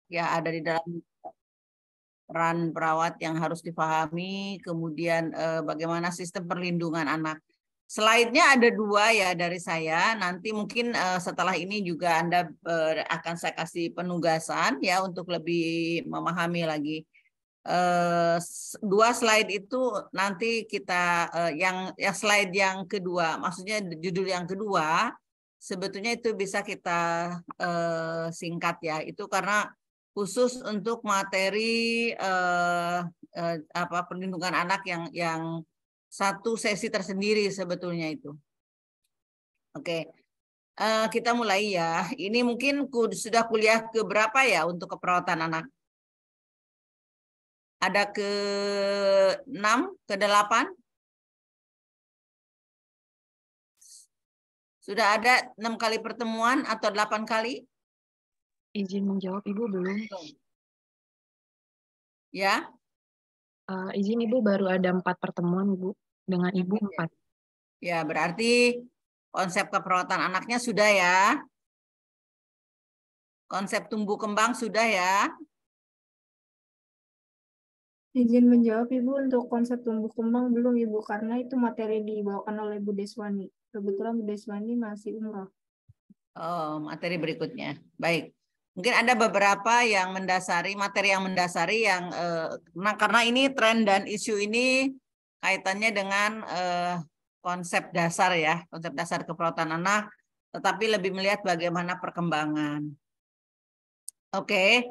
ya ada di dalam peran perawat yang harus dipahami, kemudian bagaimana sistem perlindungan anak. Slide-nya ada 2 ya dari saya. Nanti mungkin setelah ini juga Anda akan saya kasih penugasan ya untuk lebih memahami lagi. 2 slide itu nanti kita yang slide yang kedua, maksudnya judul yang kedua, sebetulnya itu bisa kita singkat ya. Itu karena khusus untuk materi perlindungan anak yang satu sesi tersendiri sebetulnya itu. Oke, kita mulai ya. Ini mungkin sudah kuliah ke berapa ya untuk keperawatan anak? Ada ke 6, ke 8? Sudah ada 6 kali pertemuan atau 8 kali? Izin menjawab, Ibu belum. Ya. Izin Ibu baru ada 4 pertemuan, Ibu. Dengan Ibu 4. Ya, berarti konsep keperawatan anaknya sudah ya. Konsep tumbuh kembang sudah ya. Izin menjawab Ibu, untuk konsep tumbuh kembang belum Ibu, karena itu materi dibawakan oleh Bu Deswani. Kebetulan Bu Deswani masih umroh. Oh, materi berikutnya. Baik. Mungkin ada beberapa yang mendasari, materi yang mendasari yang karena ini tren dan isu ini kaitannya dengan konsep dasar ya, konsep dasar keperawatan anak, tetapi lebih melihat bagaimana perkembangan. Oke.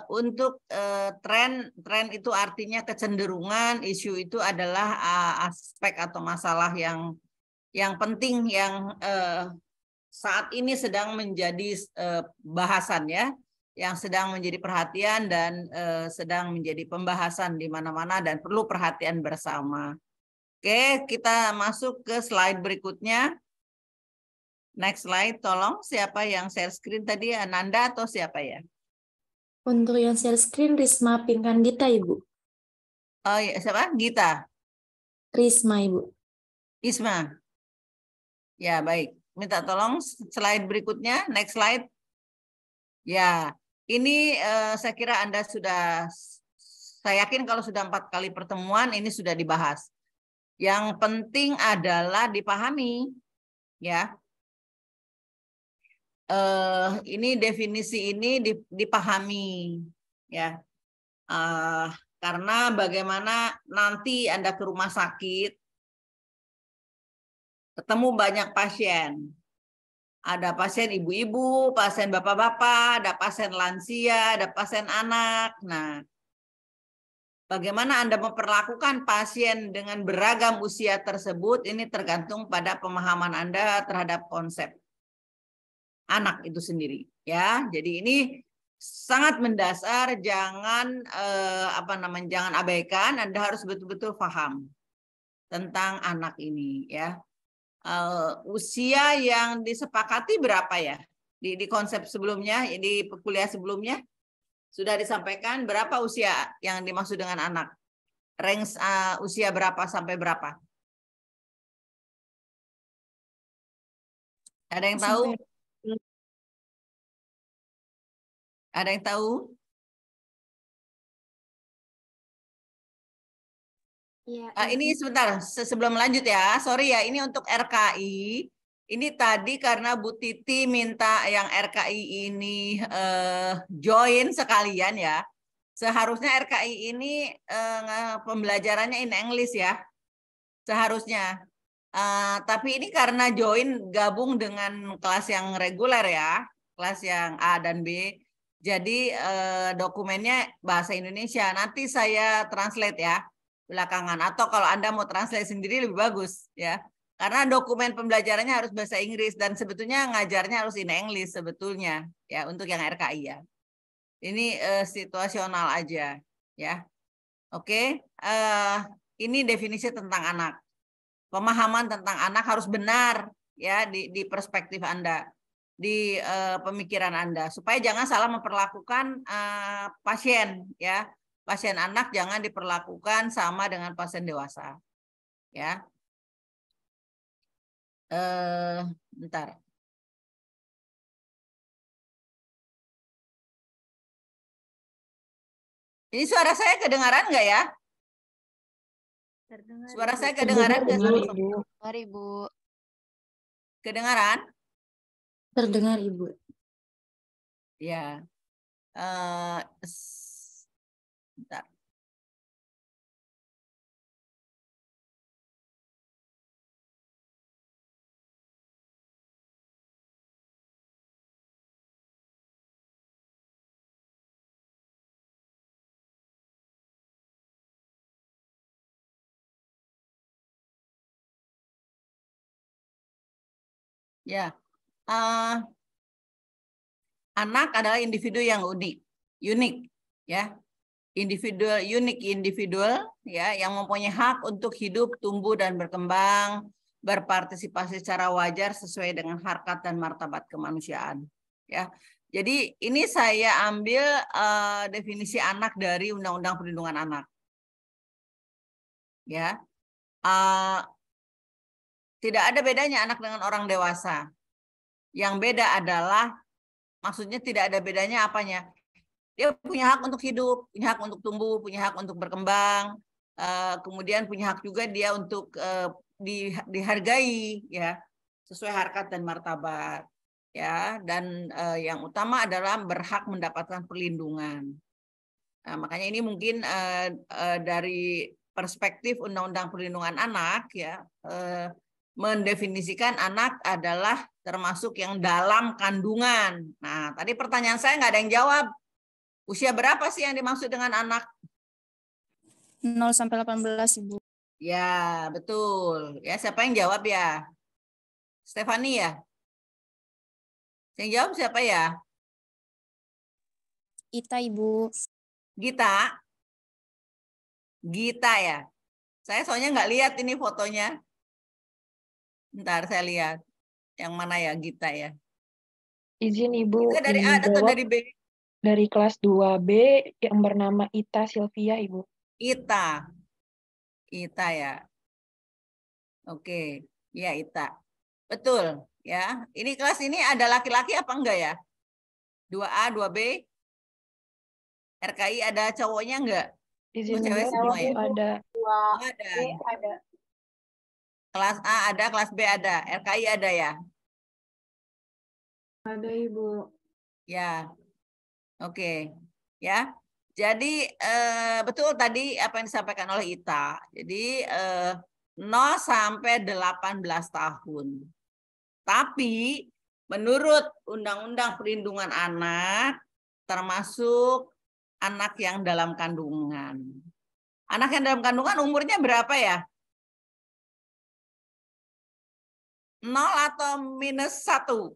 Untuk tren itu artinya kecenderungan, isu itu adalah aspek atau masalah yang penting yang saat ini sedang menjadi bahasan ya, yang sedang menjadi perhatian dan sedang menjadi pembahasan di mana-mana dan perlu perhatian bersama. Oke, kita masuk ke slide berikutnya. Next slide, tolong. Siapa yang share screen tadi? Ananda atau siapa ya? Untuk yang share screen Risma Pinkanggita, Ibu. Oh ya, siapa? Gita. Risma, Ibu. Isma. Ya, baik. Minta tolong slide berikutnya. Next slide. Ya, ini saya kira Anda sudah, saya yakin kalau sudah 4 kali pertemuan ini sudah dibahas. Yang penting adalah dipahami, ya. Ini definisi ini dipahami, ya. Karena bagaimana nanti Anda ke rumah sakit, ketemu banyak pasien. Ada pasien ibu-ibu, pasien bapak-bapak, ada pasien lansia, ada pasien anak. Nah, bagaimana Anda memperlakukan pasien dengan beragam usia tersebut, ini tergantung pada pemahaman Anda terhadap konsep anak itu sendiri. Ya, jadi ini sangat mendasar, jangan jangan abaikan. Anda harus betul-betul paham tentang anak ini, ya. Usia yang disepakati berapa ya di konsep sebelumnya, di kuliah sebelumnya sudah disampaikan berapa usia yang dimaksud dengan anak, range usia berapa sampai berapa, ada yang tahu? Ada yang tahu? Ya, Ini sebentar, sebelum lanjut ya, sorry ya, ini untuk RKI. Ini tadi karena Bu Titi minta yang RKI ini join sekalian ya. Seharusnya RKI ini pembelajarannya in English ya, seharusnya. Tapi ini karena join gabung dengan kelas yang reguler ya, kelas yang A dan B. Jadi dokumennya bahasa Indonesia. Nanti saya translate ya belakangan. Atau kalau Anda mau translate sendiri lebih bagus ya. Karena dokumen pembelajarannya harus bahasa Inggris dan sebetulnya ngajarnya harus in English sebetulnya ya untuk yang RKI ya. Ini situasional aja ya. Oke, ini definisi tentang anak. Pemahaman tentang anak harus benar ya di perspektif Anda, di pemikiran Anda, supaya jangan salah memperlakukan pasien ya. Pasien anak jangan diperlakukan sama dengan pasien dewasa ya. Bentar. Ini suara saya kedengaran nggak ya? Suara saya kedengaran nggak? Terdengar, Ibu. Mari, Ibu. Kedengaran? Terdengar, Ibu. Ya. Bentar. Ya. Anak adalah individu yang unik, ya. Individual ya yang mempunyai hak untuk hidup, tumbuh dan berkembang, berpartisipasi secara wajar sesuai dengan harkat dan martabat kemanusiaan, ya. Jadi ini saya ambil definisi anak dari Undang-Undang Perlindungan Anak. Ya. Tidak ada bedanya anak dengan orang dewasa. Yang beda adalah maksudnya tidak ada bedanya apanya? Dia punya hak untuk hidup, punya hak untuk tumbuh, punya hak untuk berkembang, kemudian punya hak juga dia untuk dihargai, ya, sesuai harkat dan martabat, ya. Dan yang utama adalah berhak mendapatkan perlindungan. Nah, makanya ini mungkin dari perspektif Undang-Undang Perlindungan Anak, ya, mendefinisikan anak adalah termasuk yang dalam kandungan. Nah, tadi pertanyaan saya nggak ada yang jawab. Usia berapa sih yang dimaksud dengan anak? 0 sampai 18, Ibu. Ya, betul. Ya, siapa yang jawab ya? Stefani ya? Yang jawab siapa ya? Ita, Ibu. Gita? Gita ya? Saya soalnya nggak lihat ini fotonya. Bentar, saya lihat. Yang mana ya Gita ya? Izin Ibu, Gita dari A atau dijawab dari B? dari kelas 2B yang bernama Ita Sylvia, Ibu. Ita. Ita ya. Oke, ya Ita. Betul, ya. Ini kelas ini ada laki-laki apa enggak ya? 2A, 2B? RKI ada cowoknya enggak? Izin cewek menjawab, semua ya? Ibu, ada. Oh, ada. Kelas A ada, kelas B ada. RKI ada ya? Ada Ibu. Ya. Oke. Ya. Jadi betul tadi apa yang disampaikan oleh Ita. Jadi 0 sampai 18 tahun. Tapi menurut Undang-Undang Perlindungan Anak termasuk anak yang dalam kandungan. Anak yang dalam kandungan umurnya berapa ya? 0 atau -1?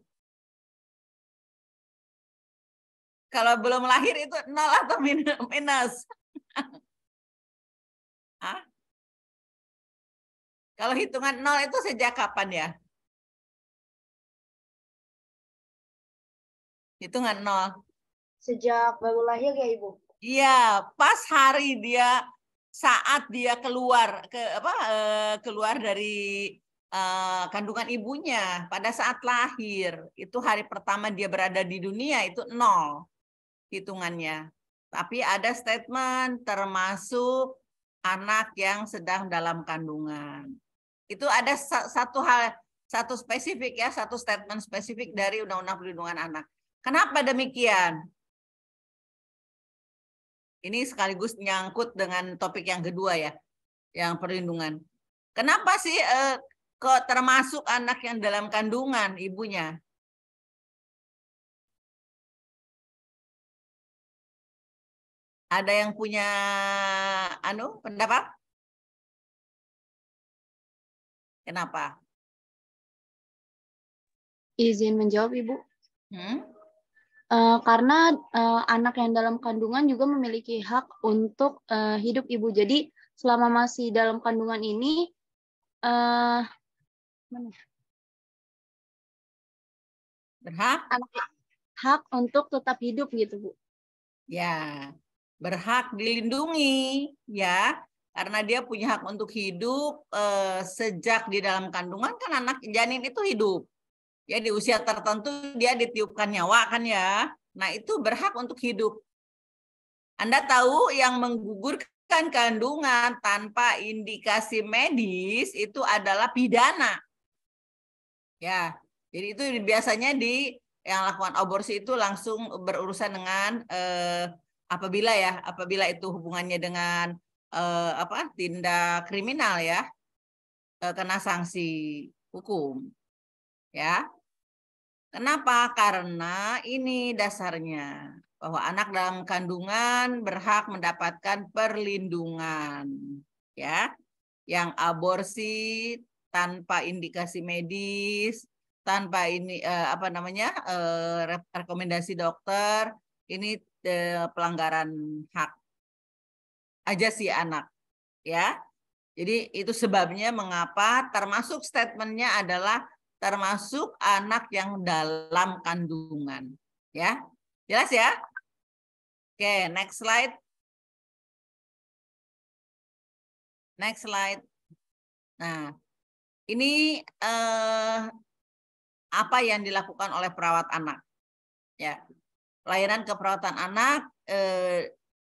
Kalau belum lahir itu 0 atau minus? Hah? Kalau hitungan 0 itu sejak kapan ya? Hitungan 0. Sejak baru lahir ya Ibu? Iya, pas hari dia saat dia keluar keluar dari kandungan ibunya pada saat lahir, itu hari pertama dia berada di dunia itu 0 hitungannya. Tapi ada statement termasuk anak yang sedang dalam kandungan. Itu ada satu spesifik ya, satu statement spesifik dari Undang-Undang Perlindungan Anak. Kenapa demikian? Ini sekaligus nyangkut dengan topik yang kedua ya, yang perlindungan. Kenapa sih kok termasuk anak yang dalam kandungan ibunya? Ada yang punya pendapat? Kenapa? Izin menjawab Ibu. Karena anak yang dalam kandungan juga memiliki hak untuk hidup Ibu. Jadi selama masih dalam kandungan ini berhak hak untuk tetap hidup gitu Bu. Ya, berhak dilindungi ya, karena dia punya hak untuk hidup sejak di dalam kandungan kan anak janin itu hidup. Ya di usia tertentu dia ditiupkan nyawa kan ya. Nah, itu berhak untuk hidup. Anda tahu yang menggugurkan kandungan tanpa indikasi medis itu adalah pidana. Ya, jadi itu biasanya yang lakukan aborsi itu langsung berurusan dengan apabila itu hubungannya dengan tindak kriminal ya, kena sanksi hukum. Ya. Kenapa? Karena ini dasarnya bahwa anak dalam kandungan berhak mendapatkan perlindungan, ya. Yang aborsi tanpa indikasi medis, tanpa ini rekomendasi dokter, ini pelanggaran hak ajasi anak, ya. Jadi itu sebabnya mengapa termasuk statementnya adalah termasuk anak yang dalam kandungan. Ya, jelas ya? Oke, next slide. Next slide. Nah, ini apa yang dilakukan oleh perawat anak? Ya, pelayanan keperawatan anak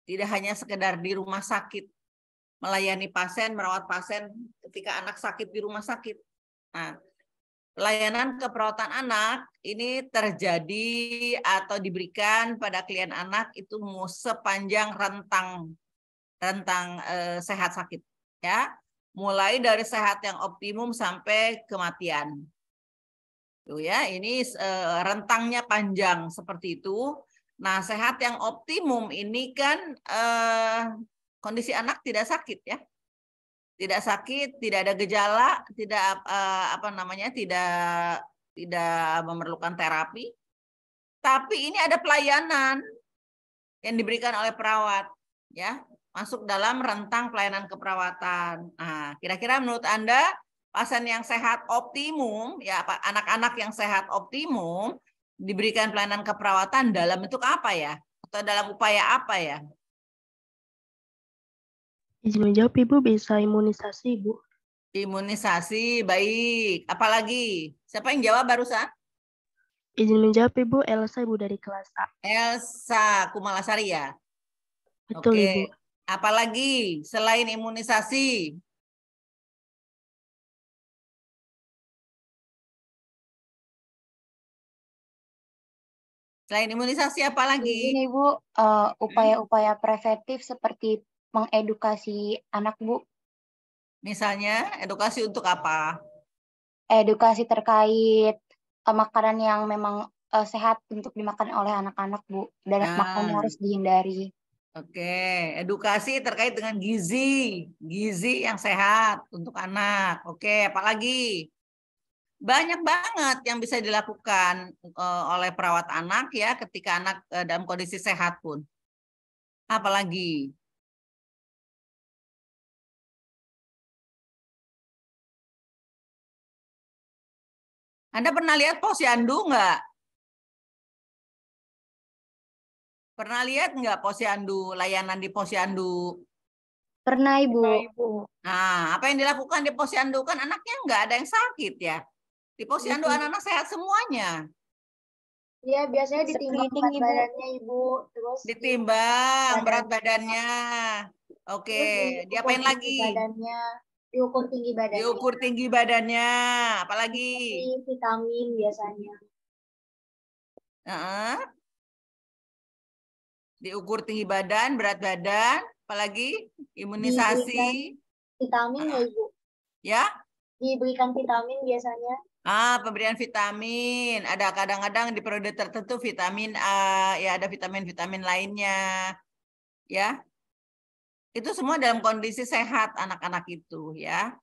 tidak hanya sekedar di rumah sakit, melayani pasien, merawat pasien ketika anak sakit di rumah sakit. Nah, pelayanan keperawatan anak ini terjadi atau diberikan pada klien anak itu sepanjang rentang sehat sakit, ya, mulai dari sehat yang optimum sampai kematian. Tuh ya, ini rentangnya panjang seperti itu. Nah, sehat yang optimum ini kan kondisi anak tidak sakit ya. Tidak sakit, tidak ada gejala, tidak tidak memerlukan terapi. Tapi ini ada pelayanan yang diberikan oleh perawat, ya, masuk dalam rentang pelayanan keperawatan. Nah, kira-kira menurut Anda pasien yang sehat optimum, ya, anak-anak yang sehat optimum diberikan pelayanan keperawatan dalam bentuk apa ya? Atau dalam upaya apa ya? Izin menjawab, Ibu, bisa imunisasi, Ibu. Imunisasi, baik. Apalagi? Siapa yang jawab barusan? Izin menjawab, Ibu, Elsa, Ibu, dari kelas A. Elsa Kumalasari ya? Betul, Oke. Ibu. Apalagi selain imunisasi? Selain imunisasi apa lagi? Ini Bu, upaya-upaya preventif seperti mengedukasi anak, Bu. Misalnya edukasi untuk apa? Edukasi terkait makanan yang memang sehat untuk dimakan oleh anak-anak, Bu. Dan makanan harus dihindari. Oke, edukasi terkait dengan gizi yang sehat untuk anak. Oke, apalagi? Banyak banget yang bisa dilakukan oleh perawat anak ya ketika anak dalam kondisi sehat pun. Apalagi? Anda pernah lihat posyandu nggak? Pernah lihat nggak posyandu, layanan di posyandu? Pernah, Ibu. Nah, apa yang dilakukan di posyandu kan anaknya nggak ada yang sakit ya. Di posyandu anak-anak sehat semuanya. Iya, biasanya ditimbang berat badannya, Ibu. Terus ditimbang berat badannya. Oke, diapain lagi? Diukur tinggi badannya. Diukur tinggi badannya. Apalagi? Vitamin biasanya. Diukur tinggi badan, berat badan, apalagi? Imunisasi. Vitamin ya, Ibu? Ya? Diberikan vitamin biasanya. Pemberian vitamin. Ada kadang-kadang di periode tertentu vitamin A, ya ada vitamin-vitamin lainnya. Ya. Itu semua dalam kondisi sehat anak-anak itu ya.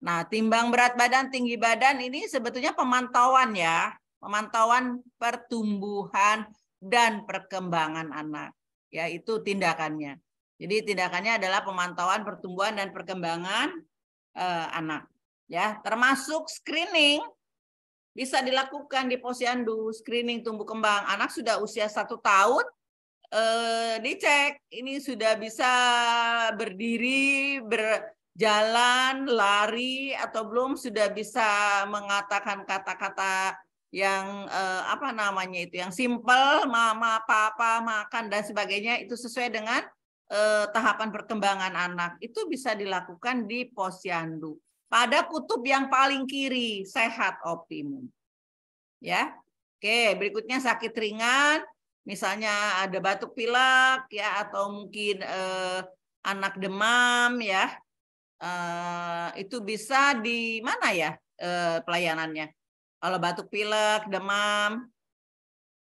Nah, timbang berat badan, tinggi badan ini sebetulnya pemantauan ya. Pemantauan pertumbuhan dan perkembangan anak. Ya, itu tindakannya. Jadi tindakannya adalah pemantauan pertumbuhan dan perkembangan anak. Ya, termasuk screening bisa dilakukan di posyandu, screening tumbuh kembang. Anak sudah usia 1 tahun, dicek ini sudah bisa berdiri, berjalan, lari atau belum, sudah bisa mengatakan kata-kata apa namanya itu, yang simple, mama, papa, makan dan sebagainya, itu sesuai dengan tahapan perkembangan anak. Itu bisa dilakukan di posyandu. Pada kutub yang paling kiri, sehat optimum. Ya. Oke, berikutnya sakit ringan, misalnya ada batuk pilek ya, atau mungkin anak demam ya. Itu bisa di mana ya pelayanannya? Kalau batuk pilek, demam,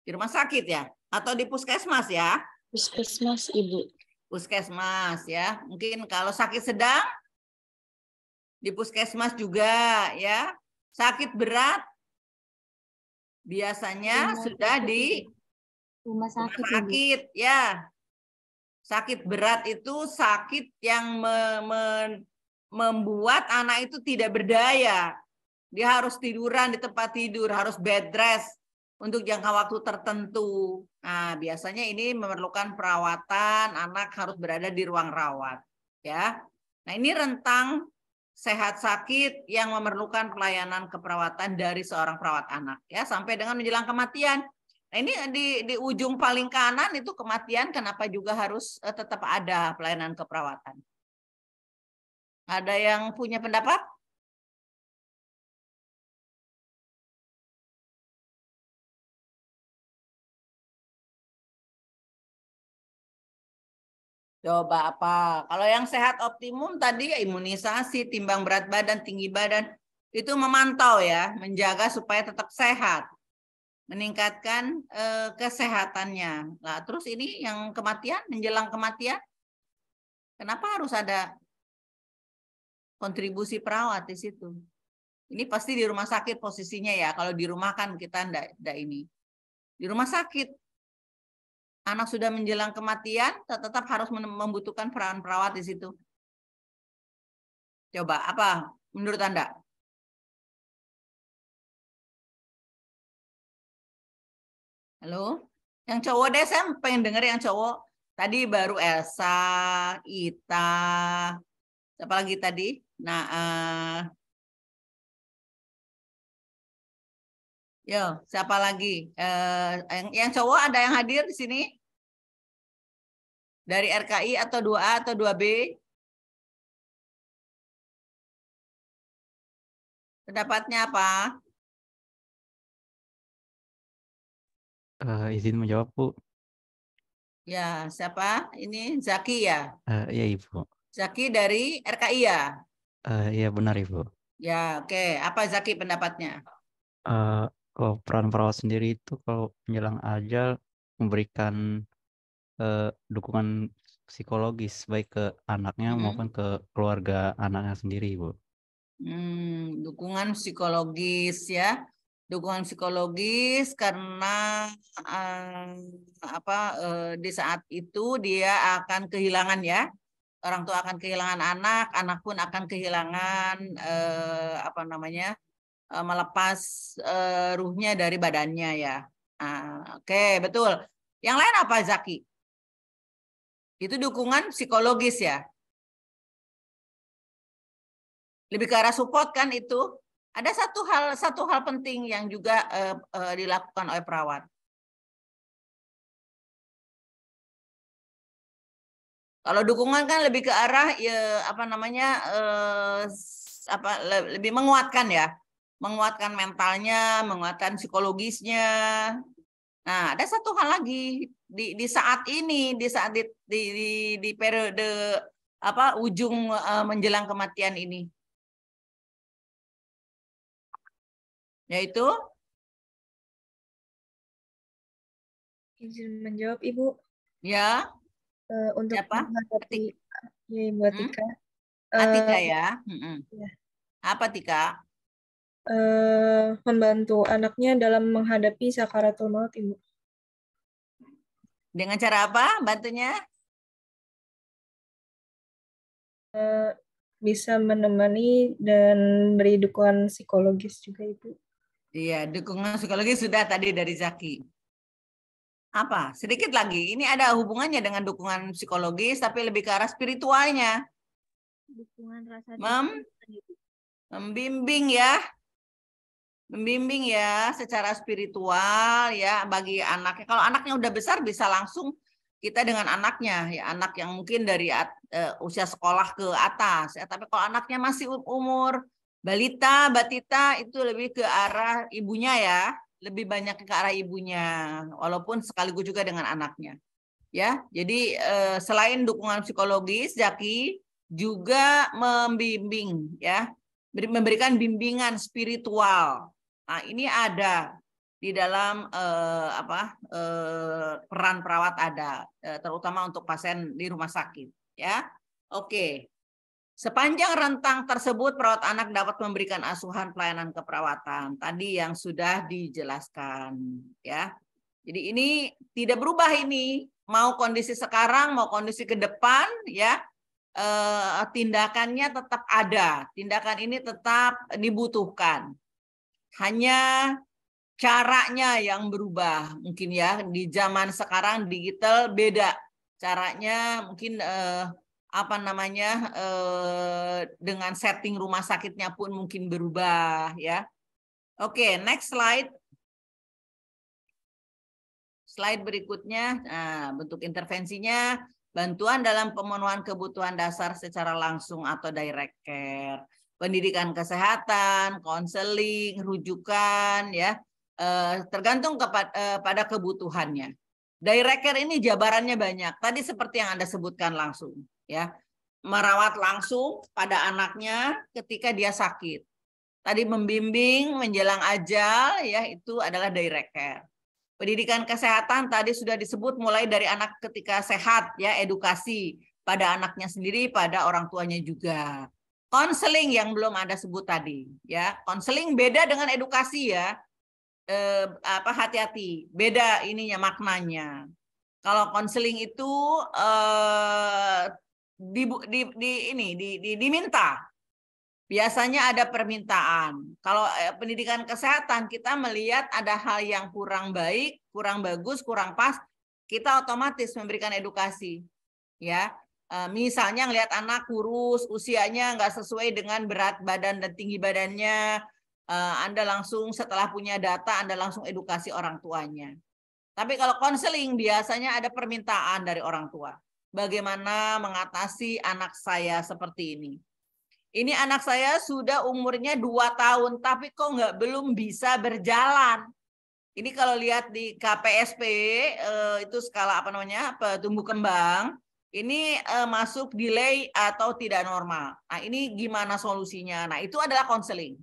di rumah sakit ya, atau di puskesmas ya? Puskesmas, Ibu. Puskesmas ya. Mungkin kalau sakit sedang di puskesmas juga ya. Sakit berat biasanya sudah di Rumah rumah sakit, Ibu. sakit ya. Sakit berat itu sakit yang membuat anak itu tidak berdaya. Dia harus tiduran di tempat tidur, harus bed rest untuk jangka waktu tertentu. Nah, biasanya ini memerlukan perawatan, anak harus berada di ruang rawat, ya. Nah, ini rentang sehat sakit yang memerlukan pelayanan keperawatan dari seorang perawat anak, ya, sampai dengan menjelang kematian. Nah, ini di ujung paling kanan itu kematian, kenapa juga harus tetap ada pelayanan keperawatan? Ada yang punya pendapat? Coba apa? Kalau yang sehat optimum tadi ya imunisasi, timbang berat badan, tinggi badan, itu memantau ya, menjaga supaya tetap sehat, meningkatkan kesehatannya. Nah, terus ini yang kematian, menjelang kematian, kenapa harus ada kontribusi perawat di situ? Ini pasti di rumah sakit posisinya ya. Kalau di rumah kan kita enggak ini. Di rumah sakit, anak sudah menjelang kematian, tetap harus membutuhkan peran perawat di situ. Coba, apa menurut Anda? Halo? Yang cowok deh, saya pengen denger yang cowok. Tadi baru Elsa, Ita, siapa lagi tadi? Nah, yo, siapa lagi? Yang cowok ada yang hadir di sini? Dari RKI atau 2A atau 2B? Pendapatnya apa? Izin menjawab, Bu. Ya, siapa? Ini Zaki ya? Iya, Ibu. Zaki dari RKI ya? Iya, benar, Ibu. Ya, oke. Apa Zaki pendapatnya? Kalau peran perawat sendiri itu kalau menjelang ajal memberikan dukungan psikologis baik ke anaknya maupun ke keluarga anaknya sendiri, Ibu. Dukungan psikologis ya. Dukungan psikologis karena di saat itu dia akan kehilangan ya. Orang tua akan kehilangan anak pun akan kehilangan melepas ruhnya dari badannya ya. Oke, betul. Yang lain apa Zaki? Itu dukungan psikologis ya. Lebih ke arah support kan itu. Ada satu hal penting yang juga dilakukan oleh perawat. Kalau dukungan kan lebih ke arah lebih menguatkan ya. Menguatkan mentalnya, menguatkan psikologisnya. Nah, ada satu hal lagi di saat ini, di periode ujung menjelang kematian ini. Yaitu izin menjawab, Ibu. ya. Untuk siapa? menghadapi ya, Ibu Atika. Atika ya. Ya. Apa Tika? Membantu anaknya dalam menghadapi sakaratul maut, Ibu. Dengan cara apa bantunya? Bisa menemani dan beri dukungan psikologis juga, Ibu. Iya, dukungan psikologis sudah tadi dari Zaki. Apa? Sedikit lagi. Ini ada hubungannya dengan dukungan psikologis, tapi lebih ke arah spiritualnya. Dukungan rasa Membimbing ya. Membimbing ya secara spiritual ya bagi anaknya. Kalau anaknya udah besar bisa langsung kita dengan anaknya ya, anak yang mungkin dari usia sekolah ke atas ya. Tapi kalau anaknya masih umur balita, batita itu lebih ke arah ibunya ya, lebih banyak ke arah ibunya, walaupun sekaligus juga dengan anaknya. Ya, jadi selain dukungan psikologis, Zaki juga membimbing ya, memberikan bimbingan spiritual. Nah, ini ada di dalam peran perawat ada, terutama untuk pasien di rumah sakit ya. Oke. Sepanjang rentang tersebut, perawat anak dapat memberikan asuhan pelayanan keperawatan tadi yang sudah dijelaskan ya. Jadi ini tidak berubah ini, mau kondisi sekarang, mau kondisi ke depan ya, tindakannya tetap ada, tindakan ini tetap dibutuhkan. Hanya caranya yang berubah mungkin ya, di zaman sekarang digital beda caranya, mungkin dengan setting rumah sakitnya pun mungkin berubah ya. Oke, next slide. Slide berikutnya, nah, bentuk intervensinya, bantuan dalam pemenuhan kebutuhan dasar secara langsung atau direct care, pendidikan kesehatan, konseling, rujukan, ya, tergantung pada kebutuhannya. Direct care ini jabarannya banyak. Tadi seperti yang Anda sebutkan langsung, ya, merawat langsung pada anaknya ketika dia sakit. Tadi membimbing menjelang ajal, ya, itu adalah direct care. Pendidikan kesehatan tadi sudah disebut mulai dari anak ketika sehat ya, edukasi pada anaknya sendiri, pada orang tuanya juga. Konseling yang belum Anda sebut tadi ya. Konseling beda dengan edukasi ya. Hati-hati, beda ininya maknanya. Kalau konseling itu diminta. Biasanya ada permintaan. Kalau pendidikan kesehatan kita melihat ada hal yang kurang baik, kurang bagus, kurang pas, kita otomatis memberikan edukasi. Ya, misalnya ngelihat anak kurus, usianya nggak sesuai dengan berat badan dan tinggi badannya, Anda langsung setelah punya data Anda langsung edukasi orang tuanya. Tapi kalau konseling biasanya ada permintaan dari orang tua. Bagaimana mengatasi anak saya seperti ini? Ini anak saya sudah umurnya 2 tahun, tapi kok belum bisa berjalan. Ini kalau lihat di KPSP, itu skala tumbuh kembang, ini masuk delay atau tidak normal. Nah, ini gimana solusinya? Nah, itu adalah konseling.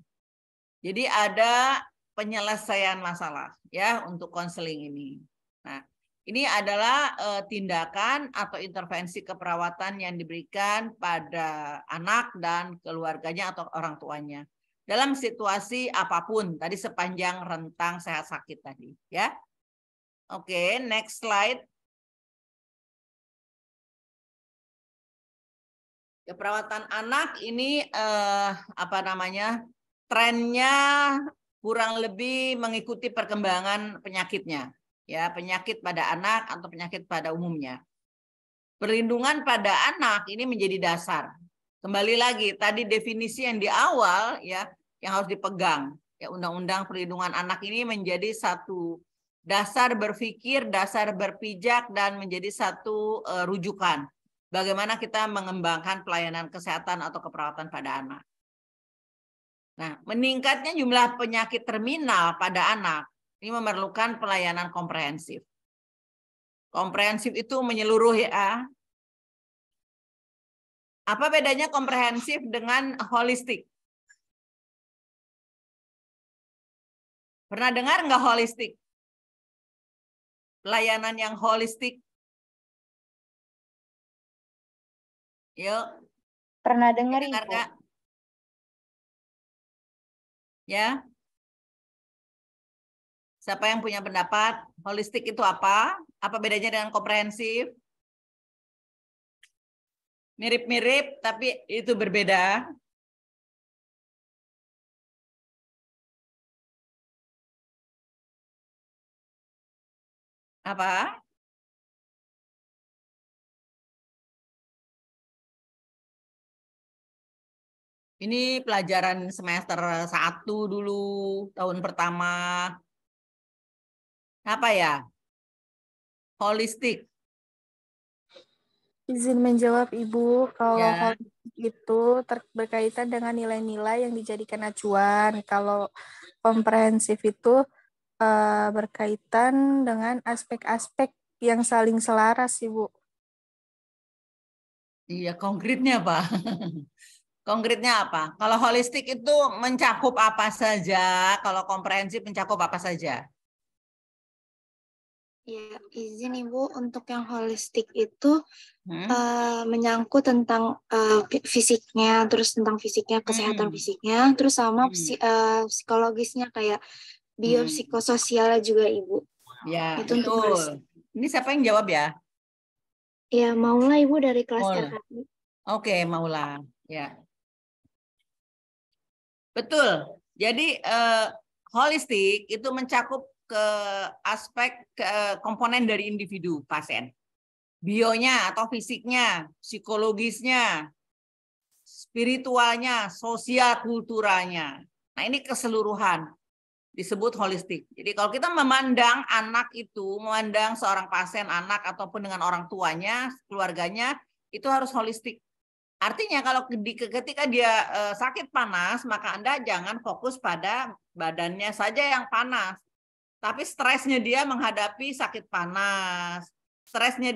Jadi ada penyelesaian masalah ya untuk konseling ini. Nah, ini adalah tindakan atau intervensi keperawatan yang diberikan pada anak dan keluarganya atau orang tuanya dalam situasi apapun tadi sepanjang rentang sehat sakit tadi ya. Oke, next slide. Keperawatan anak ini trennya kurang lebih mengikuti perkembangan penyakitnya. Ya, penyakit pada anak atau penyakit pada umumnya. Perlindungan pada anak ini menjadi dasar. Kembali lagi, tadi definisi yang di awal ya, yang harus dipegang. Ya, Undang-Undang Perlindungan Anak ini menjadi satu dasar berpikir, dasar berpijak, dan menjadi satu rujukan. Bagaimana kita mengembangkan pelayanan kesehatan atau keperawatan pada anak. Nah, meningkatnya jumlah penyakit terminal pada anak ini memerlukan pelayanan komprehensif. Komprehensif itu menyeluruh ya. Apa bedanya komprehensif dengan holistik? Pernah dengar nggak holistik? Pelayanan yang holistik? Yuk. Pernah dengar Ibu? Ya. Siapa yang punya pendapat? Holistik itu apa? Apa bedanya dengan komprehensif? Mirip-mirip, tapi itu berbeda. Apa? Ini pelajaran semester 1 dulu, tahun pertama. Apa ya? Holistik. Izin menjawab Ibu, kalau Ya. holistik itu berkaitan dengan nilai-nilai yang dijadikan acuan. Kalau komprehensif itu berkaitan dengan aspek-aspek yang saling selaras, Ibu. Iya, konkretnya apa? Konkretnya apa? Kalau holistik itu mencakup apa saja? Kalau komprehensif mencakup apa saja? Ya, izin Ibu, untuk yang holistik itu menyangkut tentang fisiknya, terus tentang fisiknya, kesehatan fisiknya, terus sama psikologisnya kayak biopsikososialnya juga Ibu. Ya, itu untuk betul. Ini siapa yang jawab ya? Ya, Maula Ibu dari kelas Maula. RKI. Oke, Maula. Ya. Betul. Jadi holistik itu mencakup ke aspek komponen dari individu pasien. Bionya atau fisiknya, psikologisnya, spiritualnya, sosial kulturalnya. Nah, ini keseluruhan disebut holistik. Jadi kalau kita memandang anak itu, memandang seorang pasien anak ataupun dengan orang tuanya, keluarganya, itu harus holistik. Artinya kalau ketika dia sakit panas, maka Anda jangan fokus pada badannya saja yang panas. Tapi stresnya dia menghadapi sakit panas. Stresnya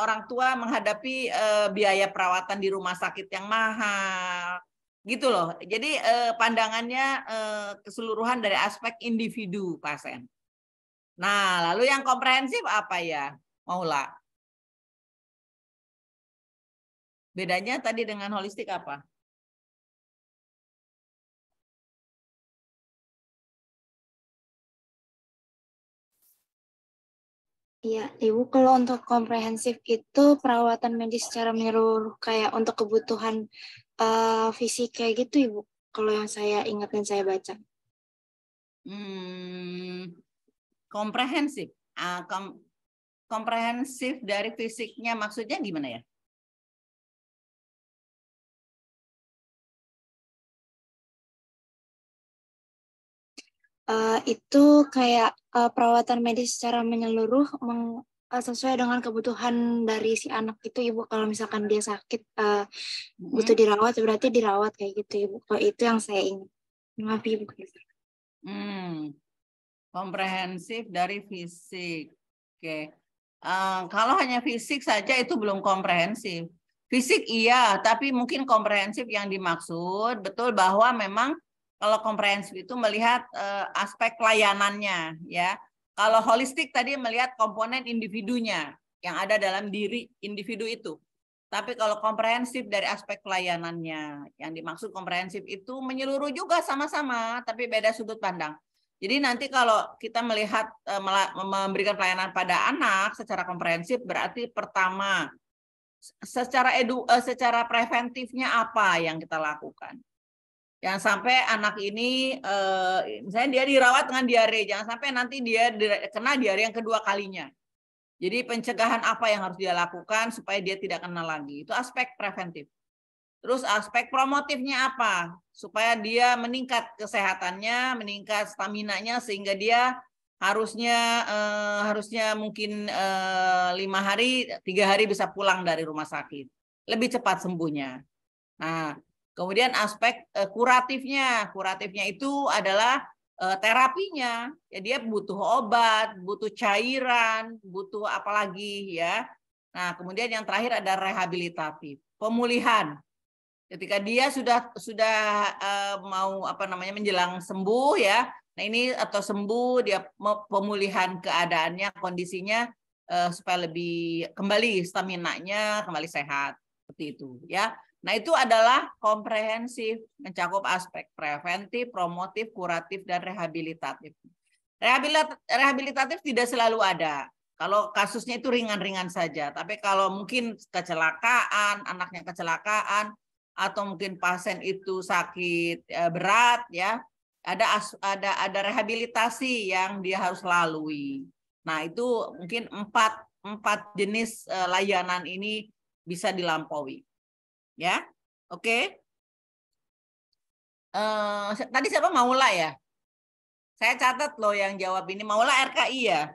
orang tua menghadapi biaya perawatan di rumah sakit yang mahal. Gitu loh. Jadi pandangannya keseluruhan dari aspek individu pasien. Nah, lalu yang komprehensif apa ya, Maula? Bedanya tadi dengan holistik apa? Iya, Ibu, kalau untuk komprehensif itu perawatan medis secara menyeluruh kayak untuk kebutuhan fisik kayak gitu, Ibu. Kalau yang saya ingat dan saya baca. Komprehensif. Komprehensif dari fisiknya maksudnya gimana ya? Itu kayak perawatan medis secara menyeluruh sesuai dengan kebutuhan dari si anak itu, Ibu. Kalau misalkan dia sakit butuh dirawat, berarti dirawat kayak gitu, Ibu. Kalau itu yang saya ingat. Maaf, Ibu. Komprehensif dari fisik. Oke. Kalau hanya fisik saja itu belum komprehensif. Fisik iya, tapi mungkin komprehensif yang dimaksud betul bahwa memang kalau komprehensif itu melihat aspek pelayanannya, ya. Kalau holistik tadi melihat komponen individunya yang ada dalam diri individu itu. Tapi kalau komprehensif dari aspek pelayanannya, yang dimaksud komprehensif itu menyeluruh juga sama-sama, tapi beda sudut pandang. Jadi nanti kalau kita melihat memberikan pelayanan pada anak secara komprehensif, berarti pertama secara preventifnya apa yang kita lakukan. Jangan sampai anak ini, misalnya dia dirawat dengan diare, jangan sampai nanti dia kena diare yang kedua kalinya. Jadi pencegahan apa yang harus dia lakukan supaya dia tidak kena lagi. Itu aspek preventif. Terus aspek promotifnya apa? Supaya dia meningkat kesehatannya, meningkat staminanya sehingga dia harusnya mungkin 5 hari, 3 hari bisa pulang dari rumah sakit. Lebih cepat sembuhnya. Nah, kemudian aspek kuratifnya itu adalah terapinya. Ya, dia butuh obat, butuh cairan, butuh apa lagi ya. Nah, kemudian yang terakhir ada rehabilitatif, pemulihan. Ketika dia sudah mau menjelang sembuh ya. Nah, ini atau sembuh dia pemulihan keadaannya, kondisinya supaya lebih kembali staminanya, kembali sehat seperti itu ya. Nah, itu adalah komprehensif, mencakup aspek preventif, promotif, kuratif, dan rehabilitatif. Rehabilitatif tidak selalu ada. Kalau kasusnya itu ringan-ringan saja. Tapi kalau mungkin kecelakaan, anaknya kecelakaan, atau mungkin pasien itu sakit berat, ya, ada rehabilitasi yang dia harus lalui. Nah, itu mungkin empat jenis layanan ini bisa dilampaui. Ya, oke. Tadi siapa? Maula ya? Saya catat loh yang jawab ini. Maula RKI ya?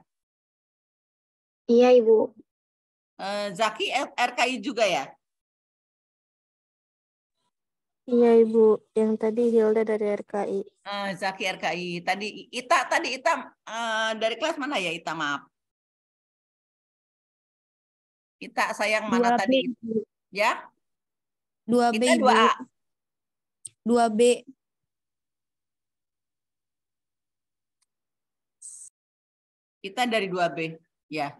Iya, Ibu. Zaki RKI juga ya? Iya, Ibu. Yang tadi Hilda dari RKI. Zaki RKI. Tadi Ita dari kelas mana ya Ita? Maaf. Ita sayang mana 2B, tadi? Ibu. Ya? 2B, Ita Ibu. 2A. 2B. Kita dari 2B. Ya.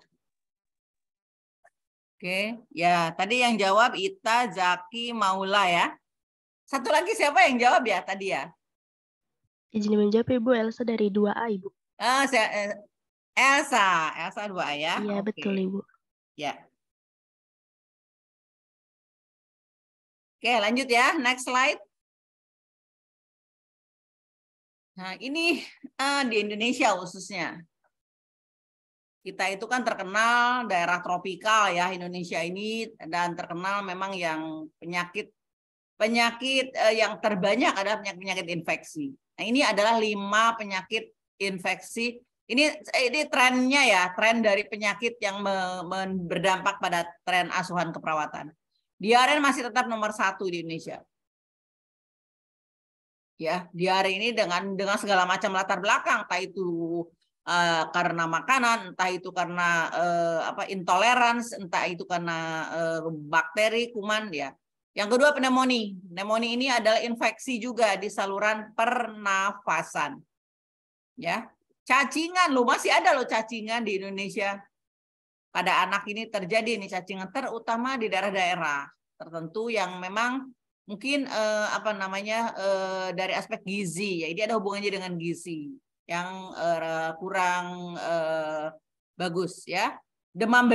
Oke. Ya, tadi yang jawab Ita, Zaki, Maula ya. Satu lagi siapa yang jawab ya tadi ya? Izin menjawab Ibu, Elsa dari 2A Ibu. Elsa 2A ya. Iya, Oke. betul Ibu. Ya. Oke, lanjut ya. Next slide. Nah, ini di Indonesia khususnya. Kita itu kan terkenal daerah tropikal ya Indonesia ini, dan terkenal memang yang penyakit yang terbanyak adalah penyakit infeksi. Nah, ini adalah 5 penyakit infeksi. Ini trennya ya, tren dari penyakit yang berdampak pada tren asuhan keperawatan. Diare masih tetap nomor 1 di Indonesia. Ya, diare ini dengan segala macam latar belakang, entah itu karena makanan, entah itu karena intoleransi, entah itu karena bakteri, kuman ya. Yang kedua pneumonia. Pneumonia ini adalah infeksi juga di saluran pernafasan. Ya. Cacingan loh, masih ada loh cacingan di Indonesia. Pada anak ini terjadi nih cacingan, terutama di daerah-daerah tertentu yang memang mungkin dari aspek gizi ya, ini ada hubungannya dengan gizi yang kurang bagus ya. Demam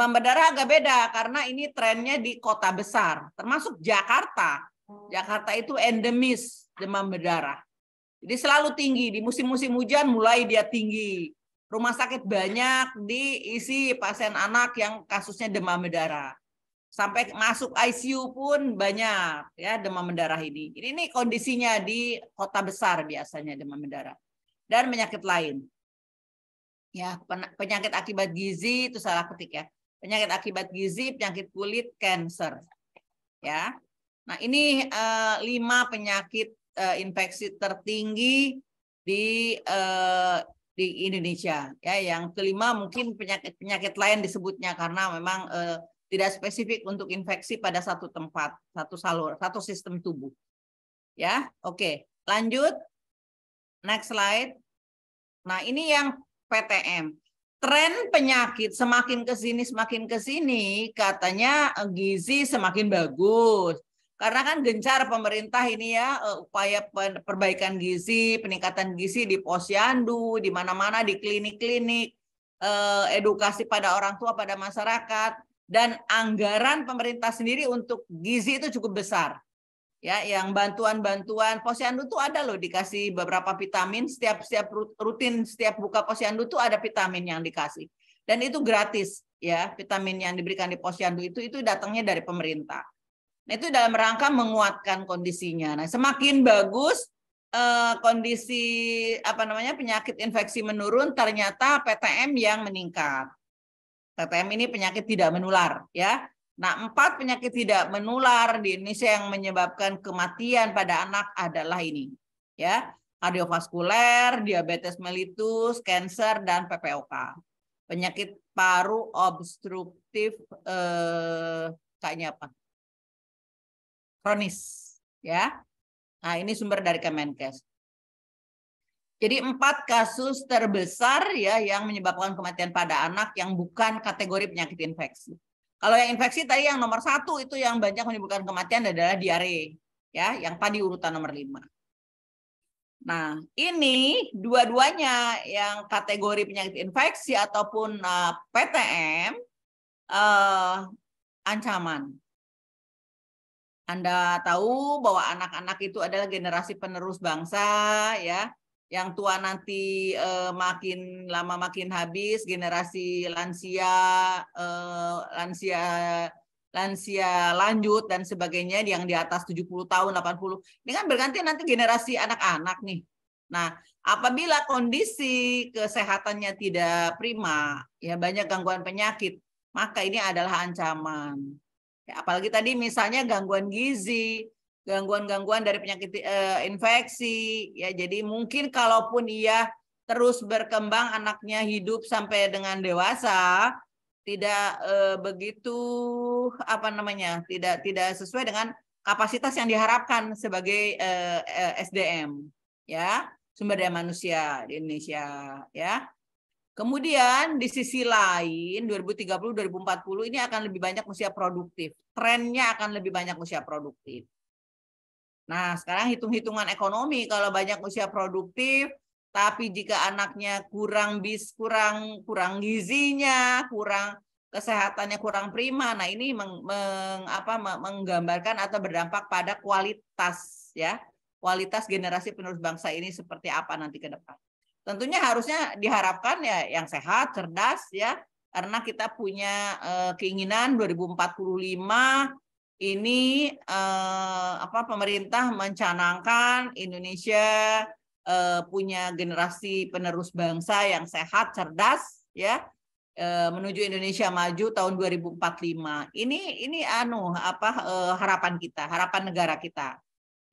berdarah agak beda karena ini trennya di kota besar, termasuk Jakarta. Jakarta itu endemis demam berdarah. Jadi selalu tinggi, di musim-musim hujan mulai dia tinggi. Rumah sakit banyak diisi pasien anak yang kasusnya demam berdarah. Sampai masuk ICU pun banyak ya demam berdarah ini. Ini kondisinya di kota besar biasanya demam berdarah. Dan penyakit lain. Ya, penyakit akibat gizi itu salah ketik ya. Penyakit akibat gizi, penyakit kulit, kanker. Ya. Nah, ini 5 penyakit infeksi tertinggi di Indonesia. Ya, yang kelima mungkin penyakit lain disebutnya karena memang tidak spesifik untuk infeksi pada satu tempat, satu sistem tubuh. Ya, oke. Lanjut. Next slide. Nah, ini yang PTM. Tren penyakit semakin ke sini katanya gizi semakin bagus. Karena kan gencar pemerintah ini ya upaya perbaikan gizi, peningkatan gizi di posyandu, di mana-mana di klinik-klinik, edukasi pada orang tua, pada masyarakat, dan anggaran pemerintah sendiri untuk gizi itu cukup besar. Ya, yang bantuan-bantuan posyandu tuh ada loh, dikasih beberapa vitamin setiap rutin, setiap buka posyandu tuh ada vitamin yang dikasih, dan itu gratis ya. Vitamin yang diberikan di posyandu itu datangnya dari pemerintah. Nah, itu dalam rangka menguatkan kondisinya. Nah, semakin bagus kondisi penyakit infeksi menurun, ternyata PTM yang meningkat. PTM ini penyakit tidak menular ya. Nah, 4 penyakit tidak menular di Indonesia yang menyebabkan kematian pada anak adalah ini, ya, kardiovaskuler, diabetes mellitus, kanker, dan PPOK. Penyakit paru obstruktif, kayaknya apa? Kronis, ya. Nah, ini sumber dari Kemenkes. Jadi 4 kasus terbesar ya yang menyebabkan kematian pada anak yang bukan kategori penyakit infeksi. Kalau yang infeksi tadi yang nomor 1 itu yang banyak menimbulkan kematian adalah diare, ya, yang tadi urutan nomor 5. Nah, ini dua-duanya yang kategori penyakit infeksi ataupun PTM ancaman. Anda tahu bahwa anak-anak itu adalah generasi penerus bangsa, ya. Yang tua nanti makin lama makin habis, generasi lansia lansia lanjut dan sebagainya yang di atas 70 tahun, 80. Ini kan berganti nanti generasi anak-anak nih. Nah, apabila kondisi kesehatannya tidak prima, ya banyak gangguan penyakit, maka ini adalah ancaman. Ya, apalagi tadi misalnya gangguan gizi, gangguan-gangguan dari penyakit infeksi, ya jadi mungkin kalaupun ia terus berkembang anaknya hidup sampai dengan dewasa, tidak begitu tidak sesuai dengan kapasitas yang diharapkan sebagai SDM, ya, sumber daya manusia di Indonesia, ya. Kemudian di sisi lain 2030-2040 ini akan lebih banyak usia produktif. Trennya akan lebih banyak usia produktif. Nah, sekarang hitung-hitungan ekonomi, kalau banyak usia produktif, tapi jika anaknya kurang gizinya, kurang kesehatannya kurang prima, nah ini menggambarkan atau berdampak pada kualitas, ya, kualitas generasi penerus bangsa ini seperti apa nanti ke depan. Tentunya harusnya diharapkan ya yang sehat, cerdas, ya, karena kita punya keinginan 2045 ini pemerintah mencanangkan Indonesia punya generasi penerus bangsa yang sehat, cerdas, ya, menuju Indonesia maju tahun 2045. Ini harapan kita, harapan negara kita,